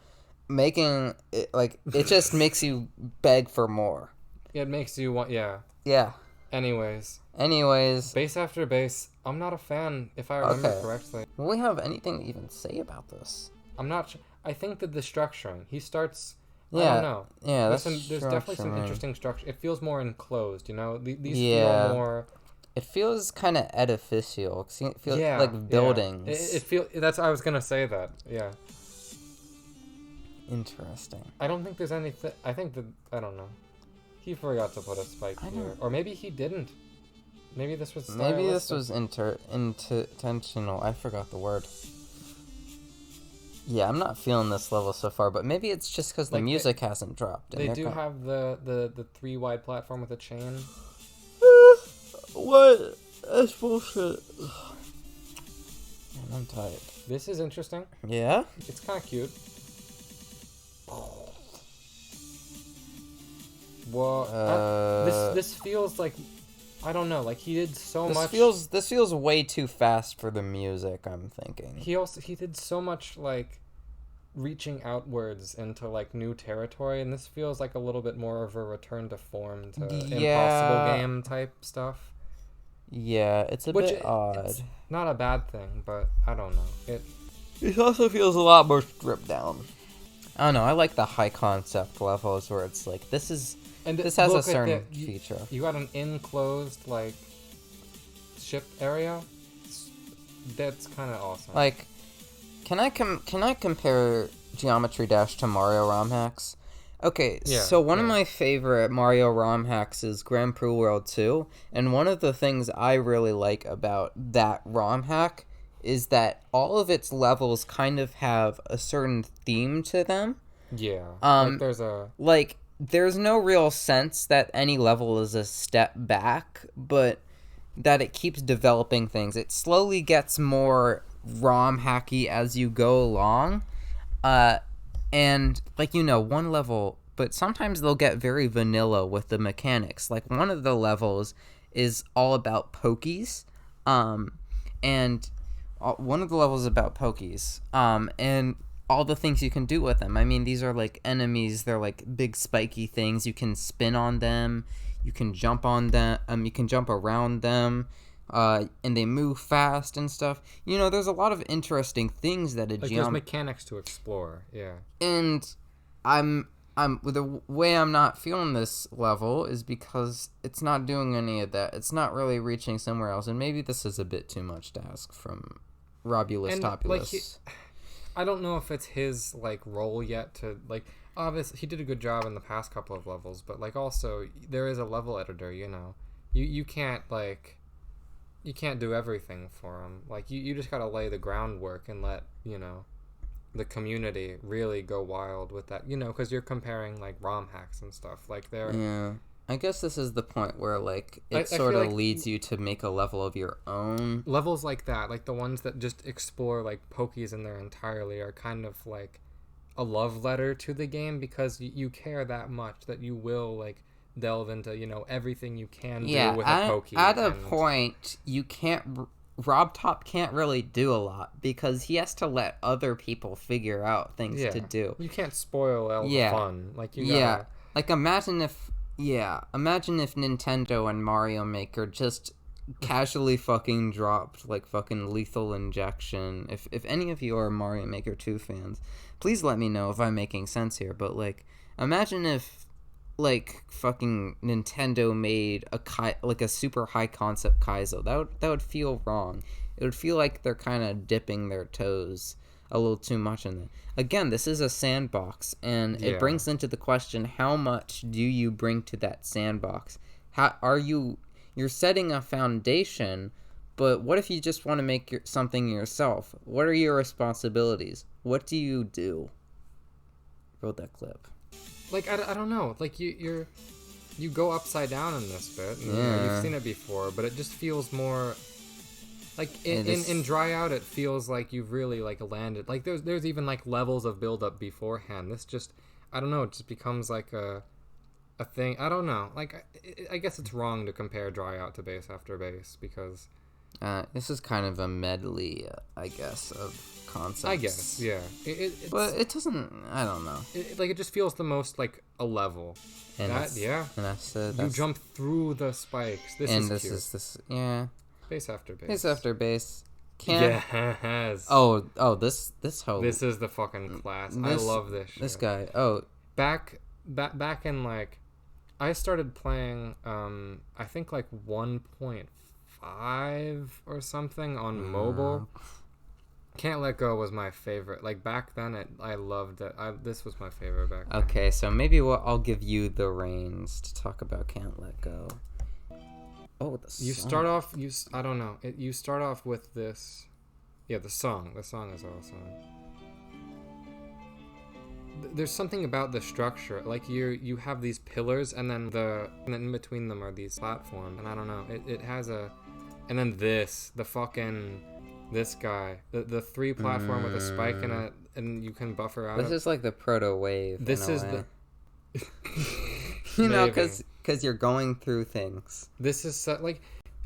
Making it, like... It just makes you beg for more. It makes you want... Yeah. Yeah. Anyways. Base after base. I'm not a fan, if I remember correctly. Will we have anything to even say about this? I'm not sure. I think that the structuring, he starts, I don't know. Yeah, there's definitely some interesting structure. It feels more enclosed, you know? These feel more... It feels kind of edificial. It feels like buildings. It feels... That's... I was going to say that, yeah. Interesting. I don't think there's anything... I think that... I don't know. He forgot to put a spike here. Or maybe he didn't. Maybe this was stylistic. Maybe this was intentional. I forgot the word. Yeah, I'm not feeling this level so far, but maybe it's just because the Like music hasn't dropped. they do have the 3 wide platform with a chain. What? That's bullshit. Man, I'm tired. This is interesting. Yeah? It's kind of cute. Well, this feels like, I don't know, like he did so much. This feels way too fast for the music, I'm thinking. He did so much like reaching outwards into like new territory, and this feels like a little bit more of a return to form to Impossible Game type stuff. Yeah, it's a bit odd. It's not a bad thing, but I don't know. It also feels a lot more stripped down. I don't know, I like the high concept levels where it's like, this has a certain feature. You got an enclosed, like, ship area. That's kind of awesome. Like, can I compare Geometry Dash to Mario ROM hacks? Okay, so one of my favorite Mario ROM hacks is Grand Prix World 2, and one of the things I really like about that ROM hack is that all of its levels kind of have a certain theme to them. Yeah. There's no real sense that any level is a step back, but that it keeps developing things. It slowly gets more ROM hacky as you go along. And, one level, but sometimes they'll get very vanilla with the mechanics. Like, one of the levels is all about pokies. And one of the levels is about pokies. And all the things you can do with them. I mean, these are like enemies. They're like big spiky things. You can spin on them. You can jump on them. You can jump around them. And they move fast and stuff. There's a lot of interesting things that there's mechanics to explore. Yeah. And the way I'm not feeling this level is because it's not doing any of that. It's not really reaching somewhere else. And maybe this is a bit too much to ask from Robulus Topulus. I don't know if it's his role yet to obviously he did a good job in the past couple of levels, but also there is a level editor, you can't you can't do everything for him. You just gotta lay the groundwork and let the community really go wild with that, because you're comparing ROM hacks and stuff yeah. I guess this is the point where it sort of leads you to make a level of your own. Levels like that, the ones that just explore pokies in there entirely, are kind of a love letter to the game, because you care that much that you will delve into everything you can do with a pokey. At a point, you can't. ROBTOP can't really do a lot because he has to let other people figure out things to do. You can't spoil all the fun. Imagine if Nintendo and Mario Maker just casually fucking dropped fucking Lethal Injection. If any of you are Mario Maker 2 fans, please let me know if I'm making sense here. But imagine if fucking Nintendo made a super high concept Kaizo. That would feel wrong. It would feel like they're kind of dipping their toes a little too much in it. Again, this is a sandbox, and it brings into the question, how much do you bring to that sandbox? You're setting a foundation, but what if you just want to make something yourself? What are your responsibilities? What do you do? Wrote that clip. I don't know. You go upside down in this bit. And, you've seen it before, but it just feels more in Dry Out. It feels like you've really landed. There's even levels of build up beforehand. This just, I don't know. It just becomes a thing. I don't know. I guess it's wrong to compare Dry Out to Base After Base, because this is kind of a medley, I guess, of concepts. I guess, yeah. But it doesn't. I don't know. It just feels the most a level. And you jump through the spikes. This is cute. Base After Base. Base After Base. Yes. Oh, this whole. This is the fucking class. I love this shit. This guy. Oh. Back in I started playing I think 1.5 or something on mobile. Can't Let Go was my favorite. Back then, I loved it. This was my favorite back then. Okay, so maybe I'll give you the reins to talk about Can't Let Go. Oh, the song. You start off. I don't know. You start off with this. Yeah, the song. The song is awesome. there's something about the structure. Like you have these pillars, and then in between them are these platforms, and I don't know. It has a, and then this guy, the 3 platform with a spike in it, and you can buffer out. This is like the proto wave. This is the. You know, because you're going through things. This is like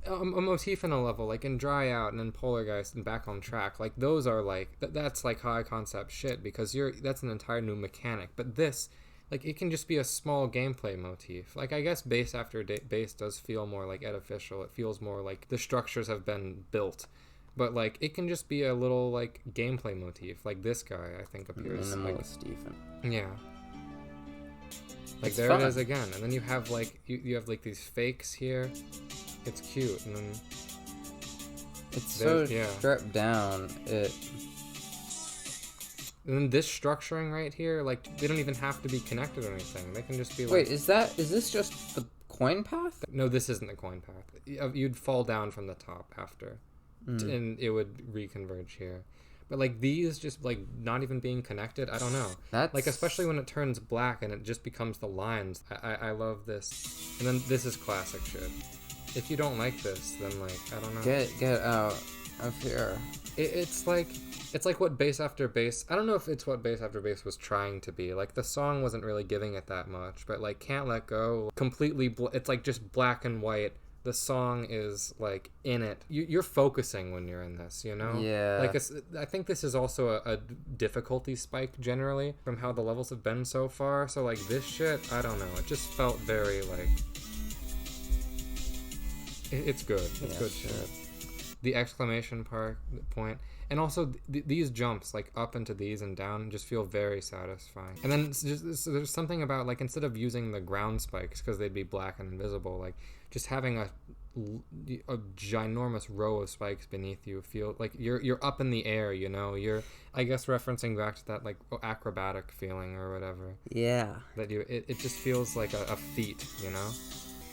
a motif in a level, like in Dry Out and in Polargeist and Back on Track. Like those are like that's like high concept shit because that's an entire new mechanic. But this, like, it can just be a small gameplay motif. Like I guess base after base does feel more like artificial. It feels more like the structures have been built. But like it can just be a little like gameplay motif. Like this guy, I think appears. Minimalist even. Yeah. Like It's there fun. it is again, and then you have like you have like these fakes here. It's cute, and then it's so yeah. stripped down. And then this structuring right here, like they don't even have to be connected or anything. They can just be like. Wait, is this just the coin path? No, this isn't the coin path. You'd fall down from the top after, and it would reconverge here. But like these just like not even being connected, I don't know. That's like especially when it turns black and it just becomes the lines. I love this. And then this is classic shit. If you don't like this, then like I don't know. Get out of here. It's like what Bass After Bass. I don't know if it's what Bass After Bass was trying to be. Like the song wasn't really giving it that much, but like Can't Let Go, completely. It's like just black and white. The song is like in it. You're focusing when you're in this, you know? Yeah. Like I think this is also a difficulty spike generally from how the levels have been so far. So like this shit, I don't know. It just felt very like. It's good. It's good shit. The exclamation point, and also these jumps like up into these and down just feel very satisfying. And then there's something about like instead of using the ground spikes because they'd be black and invisible, like just having a ginormous row of spikes beneath you feel like you're up in the air, you know. You're I guess referencing back to that like acrobatic feeling or whatever. Yeah. That it just feels like a feat, you know.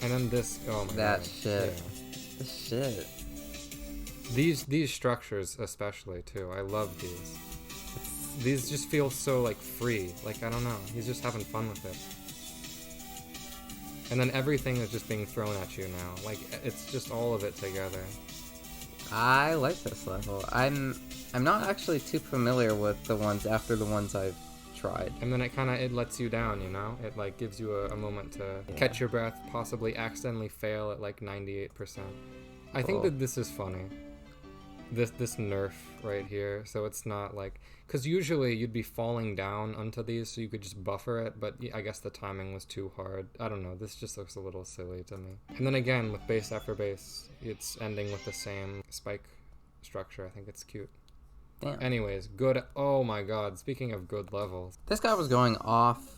And then this, oh my god. That shit. Yeah. This shit. These structures especially too. I love these. These just feel so like free. Like I don't know. He's just having fun with it. And then everything is just being thrown at you now. Like it's just all of it together. I like this level. I'm not actually too familiar with the ones after the ones I've tried. And then it lets you down, you know? It like gives you a moment to catch your breath, possibly accidentally fail at like 98%. I think that this is funny. This nerf right here, so it's not like, because usually you'd be falling down onto these so you could just buffer it, but I guess the timing was too hard. I don't know, this just looks a little silly to me. And then again with Bass After Bass, it's ending with the same spike structure. I think it's cute. Damn. Anyways, good. Oh my god, speaking of good levels, This guy was going off.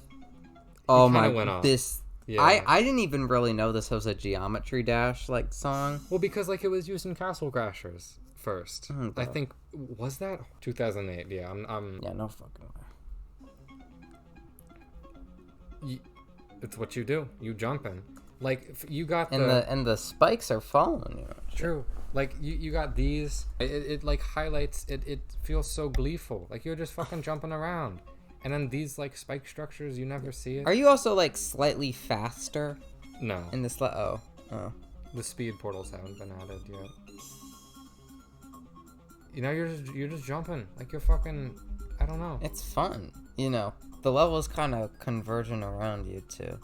Oh my, went off. This. Yeah. I didn't even really know this was a Geometry Dash like song. Well, because like it was used in Castle Crashers first. I think was that 2008. Yeah, I'm Yeah, no fucking way. It's what you do. You jump in. Like you got And the spikes are following you. True. Like you got these. It like highlights. It feels so gleeful. Like you're just fucking jumping around. And then these like spike structures, you never see it. Are you also like slightly faster No. in this? Oh. The speed portals haven't been added yet. You know, you're just jumping. Like you're fucking. I don't know. It's fun. You know, the level's kind of converging around you too.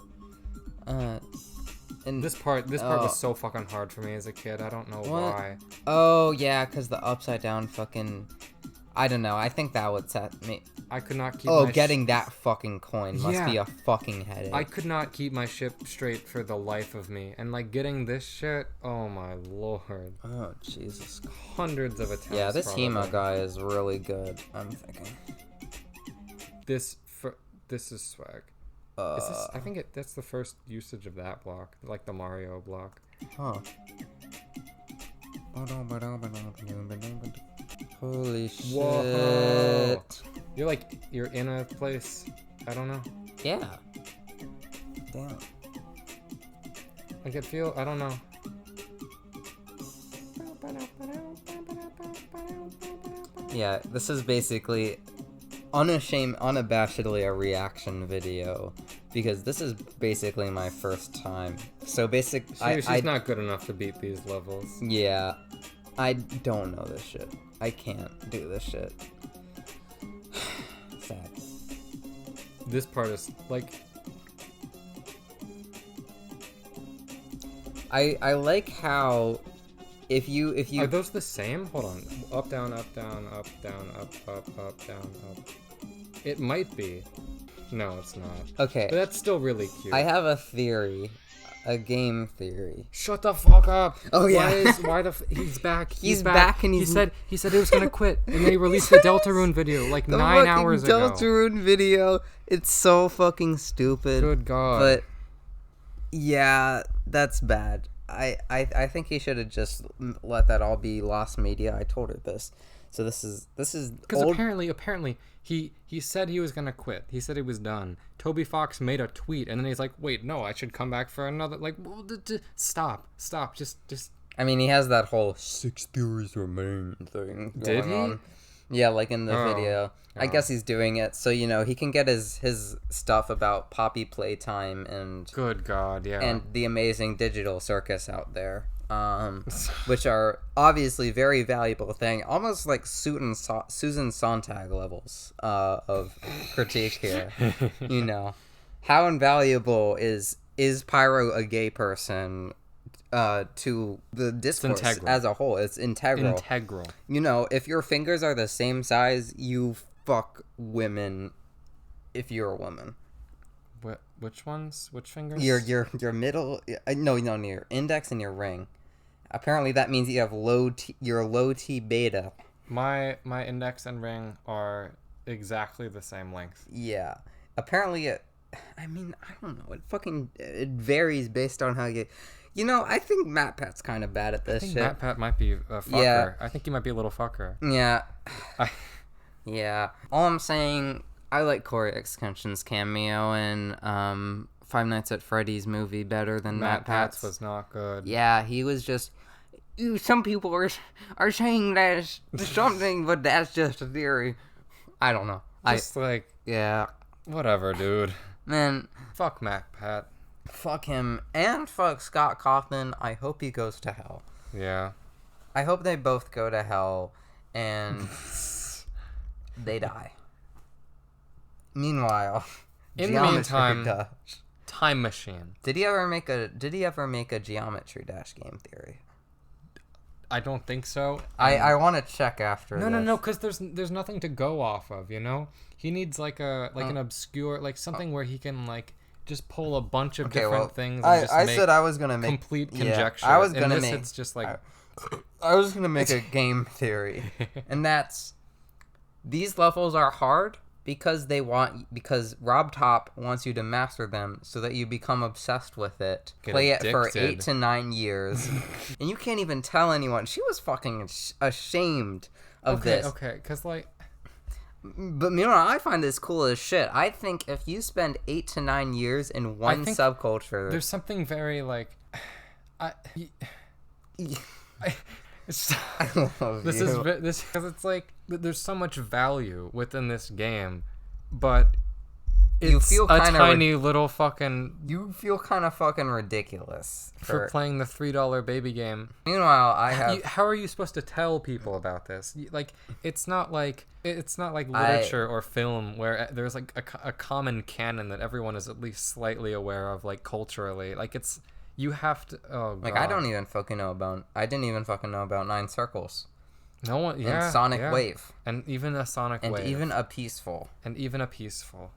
And This part was so fucking hard for me as a kid. I don't know why. Oh yeah, because the upside down fucking. I don't know. I think that would set me. I could not keep. Getting that fucking coin must be a fucking headache. I could not keep my ship straight for the life of me, and like getting this shit. Oh my lord. Oh Jesus. Hundreds of attempts. Yeah, this probably. Hema guy is really good. I'm thinking. This is swag. I think that's the first usage of that block, like the Mario block. Huh. Holy shit. Whoa. You're in a place. I don't know. Yeah. Damn. Like I don't know. Yeah, this is basically unabashedly a reaction video, because this is basically my first time. So She's not good enough to beat these levels. Yeah, I don't know this shit. I can't do this shit. Sad. This part is like... I like how if you Are those the same? Hold on. Up, down, up, down, up, down, up, down, up. It might be. No, it's not. Okay. But that's still really cute. I have a theory. A game theory. Shut the fuck up! Oh yeah. He's back. He's back and he said he was gonna quit, and they released the Deltarune video like 9 hours ago. Deltarune video. It's so fucking stupid. Good God. But yeah, that's bad. I think he should have just let that all be lost media. I told her this. So this is because apparently he said he was gonna quit. He said he was done. Toby Fox made a tweet, and then he's like, "Wait, no, I should come back for another." Like, stop, just. I mean, he has that whole 6 theories remain thing going Did he? on. Yeah, like in the video. I guess he's doing it so he can get his stuff about Poppy Playtime and good God, yeah, and the amazing digital circus out there. Which are obviously very valuable thing, almost like Susan Sontag levels of critique here. How invaluable is Pyro a gay person to the discourse as a whole? It's integral. If your fingers are the same size, you fuck women. If you're a woman. Which ones? Which fingers? Your middle. No, your index and your ring. Apparently, that means you have you're low T beta. My index and ring are exactly the same length. Yeah. Apparently, I don't know. It varies based on how you. I think Matt Pat's kind of bad at this shit. Matt Pat might be a fucker. Yeah. I think he might be a little fucker. Yeah. Yeah. All I'm saying, I like Corey Extension's cameo in Five Nights at Freddy's movie better than Matt Pat's. was not good. Yeah, he was just... Some people are saying that's something, but that's just a theory. I don't know. Yeah. Whatever, dude. Man. Fuck Matt Pat. Fuck him. And fuck Scott Cawthon. I hope he goes to hell. Yeah. I hope they both go to hell and they die. Meanwhile, in the meantime, Time Machine. Did he ever make a Geometry Dash game theory? I don't think so. I want to check after. No, because there's nothing to go off of. He needs an obscure something where he can just pull a bunch of different things. And I said I was gonna make complete conjecture. I was gonna make. It's just I was gonna make a game theory, and that's these levels are hard because ROBTOP wants you to master them so that you become obsessed with it. Play it for 8 to 9 years, and you can't even tell anyone. She was fucking ashamed of this. Okay, because But meanwhile, I find this cool as shit. I think if you spend 8 to 9 years in one subculture, there's something very I love this because it's there's so much value within this game, but you feel a tiny little fucking. You feel kind of fucking ridiculous for playing the $3 baby game. Meanwhile, how are you supposed to tell people about this? It's not like literature or film where there's a common canon that everyone is at least slightly aware of, culturally. It's you have to. Oh God. I don't even fucking know about. I didn't even fucking know about 9 Circles. No one, yeah. And Sonic Wave. And even a Sonic Wave. And even a Peaceful.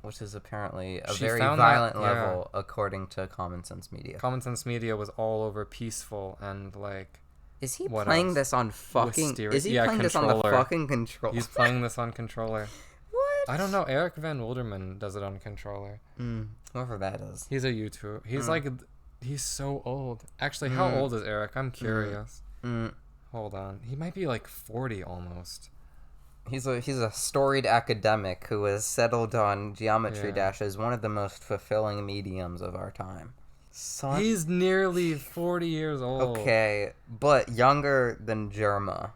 Which is apparently a very violent level, according to Common Sense Media. Common Sense Media was all over Peaceful and Is he playing this on fucking... Is he playing this on the fucking controller? He's playing this on controller. What? I don't know. Eric Van Wilderman does it on controller. Whoever that is. He's a YouTuber. He's he's so old. Actually, how old is Eric? I'm curious. Hold on. He might be 40 almost. He's a storied academic who has settled on Geometry Dash as one of the most fulfilling mediums of our time. He's nearly 40 years old. Okay, but younger than Germa.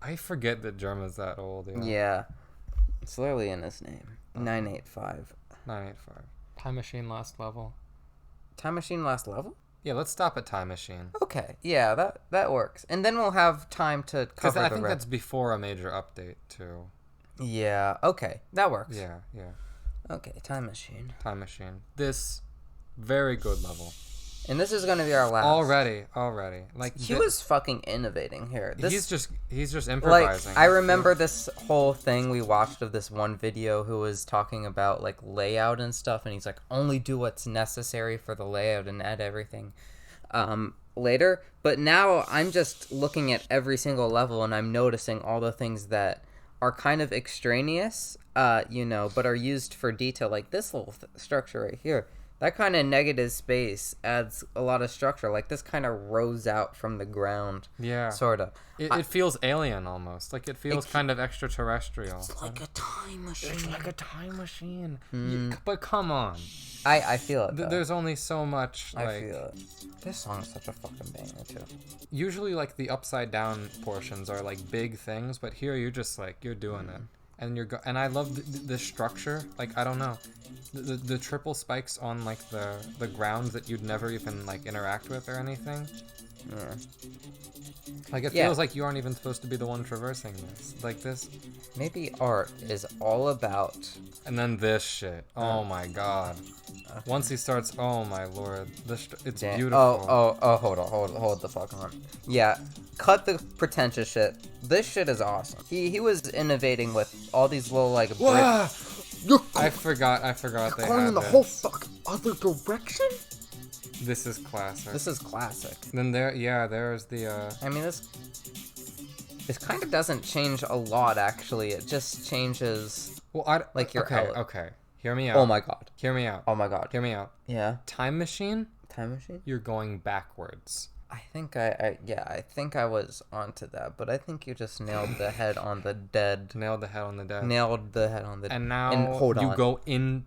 I forget that Germa's that old. Yeah. It's literally in his name. 985. 985. Time Machine last level. Time Machine last level? Yeah, let's stop at Time Machine. Okay, yeah, that works. And then we'll have time to cover because I think that's before a major update, too. Yeah, okay, that works. Yeah. Okay, Time Machine. Time Machine. This, very good level. And this is gonna be our last. Already. Like he was fucking innovating here. He's just improvising. Like, I remember this whole thing we watched of this one video who was talking about like layout and stuff, and he's like, only do what's necessary for the layout and add everything later. But now I'm just looking at every single level and I'm noticing all the things that are kind of extraneous, but are used for detail, like this little structure right here. That kind of negative space adds a lot of structure. Like, this kind of rose out from the ground. Yeah. Sort of. It feels alien, almost. Like, it feels kind of extraterrestrial. It's like a time machine. It's like a time machine. But come on. I feel it, though. There's only so much, like... I feel it. This song is such a fucking banger, too. Usually, like, the upside-down portions are, like, big things, but here you're just, like, you're doing it. And and I love the structure. Like, I don't know, the triple spikes on like the grounds that you'd never even like interact with or anything. Yeah. Like, it feels like you aren't even supposed to be the one traversing this. Like this. Maybe art is all about. And then this shit. Oh my god. Okay. Once he starts, oh my lord, it's beautiful. Oh, hold the fuck on. Yeah, cut the pretentious shit. This shit is awesome. He was innovating with all these little like. I forgot they going had in the this. whole fucking other direction. This is classic. Then there's the. I mean, this kind of doesn't change a lot, actually. It just changes. Well, okay. Hear me out. Oh my god. Hear me out. Oh my god. Hear me out. Yeah. Time Machine. You're going backwards. I think I think I was onto that, but I think you just nailed the head on the dead. Nailed the head on the dead. And now hold on. You go in.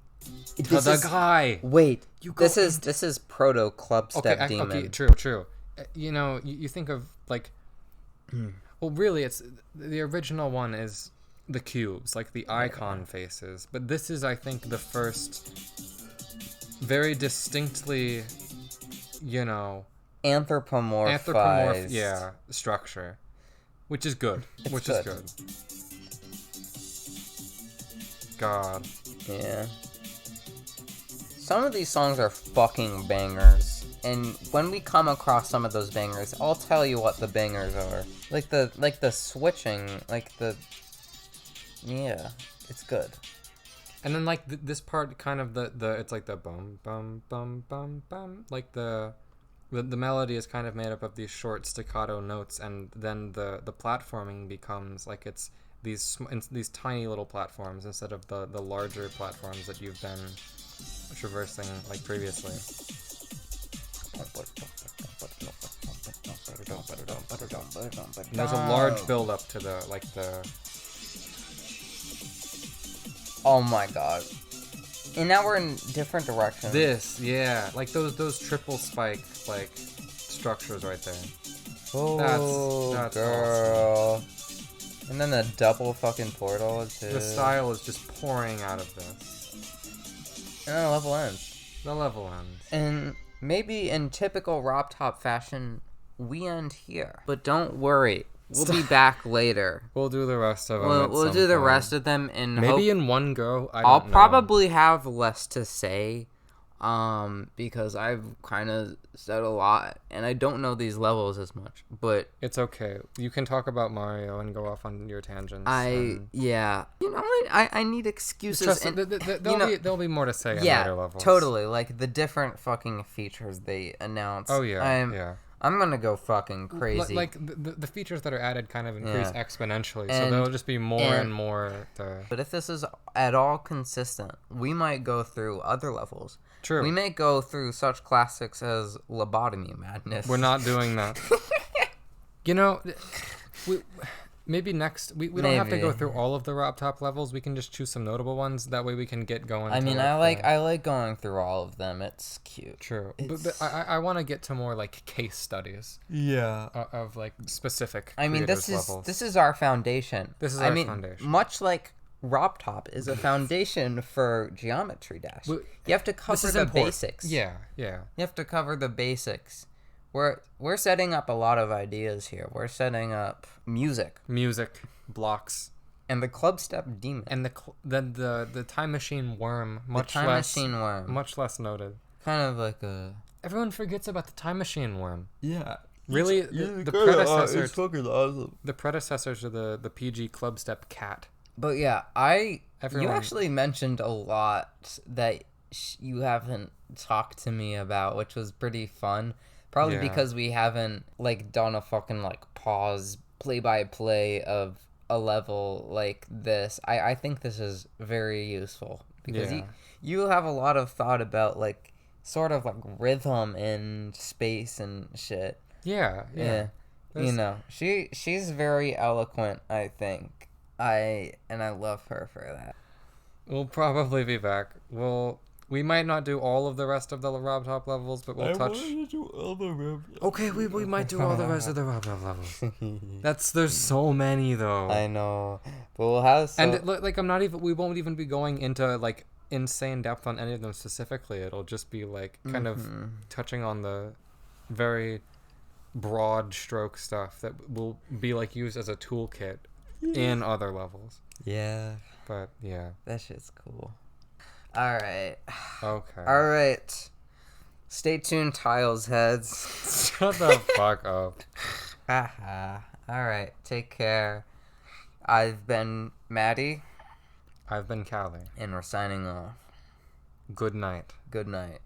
Guy. Wait. This is proto club step demon. Okay, true. You think of like, well, really, it's the original one is the cubes, like the icon faces, but this is, I think, the first very distinctly, anthropomorphized, structure, which is good. God. Yeah. Some of these songs are fucking bangers, and when we come across some of those bangers, I'll tell you what the bangers are. Like the switching, yeah, it's good. And then like this part, kind of the it's like the bum bum bum bum bum, like the melody is kind of made up of these short staccato notes, and then the platforming becomes like it's these tiny little platforms instead of the larger platforms that you've been traversing like previously. And there's a large build up to the oh my god. And now we're in different directions. Like those triple spike like structures right there. Oh, that's girl. Awesome. And then the double fucking portal too. The style is just pouring out of this. And then the level ends. And maybe in typical ROBTOP fashion, we end here. But don't worry. We'll be back later. We'll do the rest of them. We'll do the rest of them in maybe in one go. I'll probably have less to say, because I've kind of said a lot, and I don't know these levels as much. But it's okay. You can talk about Mario and go off on your tangents. Yeah. You know what? I need excuses. There'll be more to say in later levels. Totally. Like the different fucking features they announce. Oh yeah. I'm gonna go fucking crazy. Like the features that are added kind of increase exponentially, so there'll just be more and more. But if this is at all consistent, we might go through other levels. True. We may go through such classics as Lobotomy Madness. We're not doing that. Maybe next we don't have to go through all of the ROBTOP levels. We can just choose some notable ones. That way we can get going. I mean, I like going through all of them. It's cute. True. But I want to get to more like case studies. Yeah. Of like specific. I mean, this is our foundation. This is our foundation. Much like ROBTOP is a foundation for Geometry Dash. You have to cover the basics. Yeah. You have to cover the basics. We're setting up a lot of ideas here. We're setting up music, blocks, and the club step demon, and the time machine worm. Much less noted. Kind of like a. Everyone forgets about the time machine worm. Yeah. Really, the predecessor. It's fucking awesome. The predecessor to the PG club step cat. But yeah, you actually mentioned a lot that you haven't talked to me about, which was pretty fun. Probably because we haven't like done a fucking like pause play-by-play of a level like this. I think this is very useful because you have a lot of thought about like sort of like rhythm and space and shit. Yeah. You know, she's very eloquent, I think. I love her for that. We'll probably be back. We might not do all of the rest of the ROBTOP levels, but we'll touch. Okay, we might do all the rest of the ROBTOP levels. There's so many though. I know, but we'll have some. And like we won't even be going into like insane depth on any of them specifically. It'll just be like kind of touching on the very broad stroke stuff that will be like used as a toolkit in other levels. Yeah. But yeah. That shit's cool. Alright. Okay. Alright. Stay tuned, Tiles heads. Shut the fuck up. Haha. Alright. Take care. I've been Maddie. I've been Callie. And we're signing off. Good night. Good night.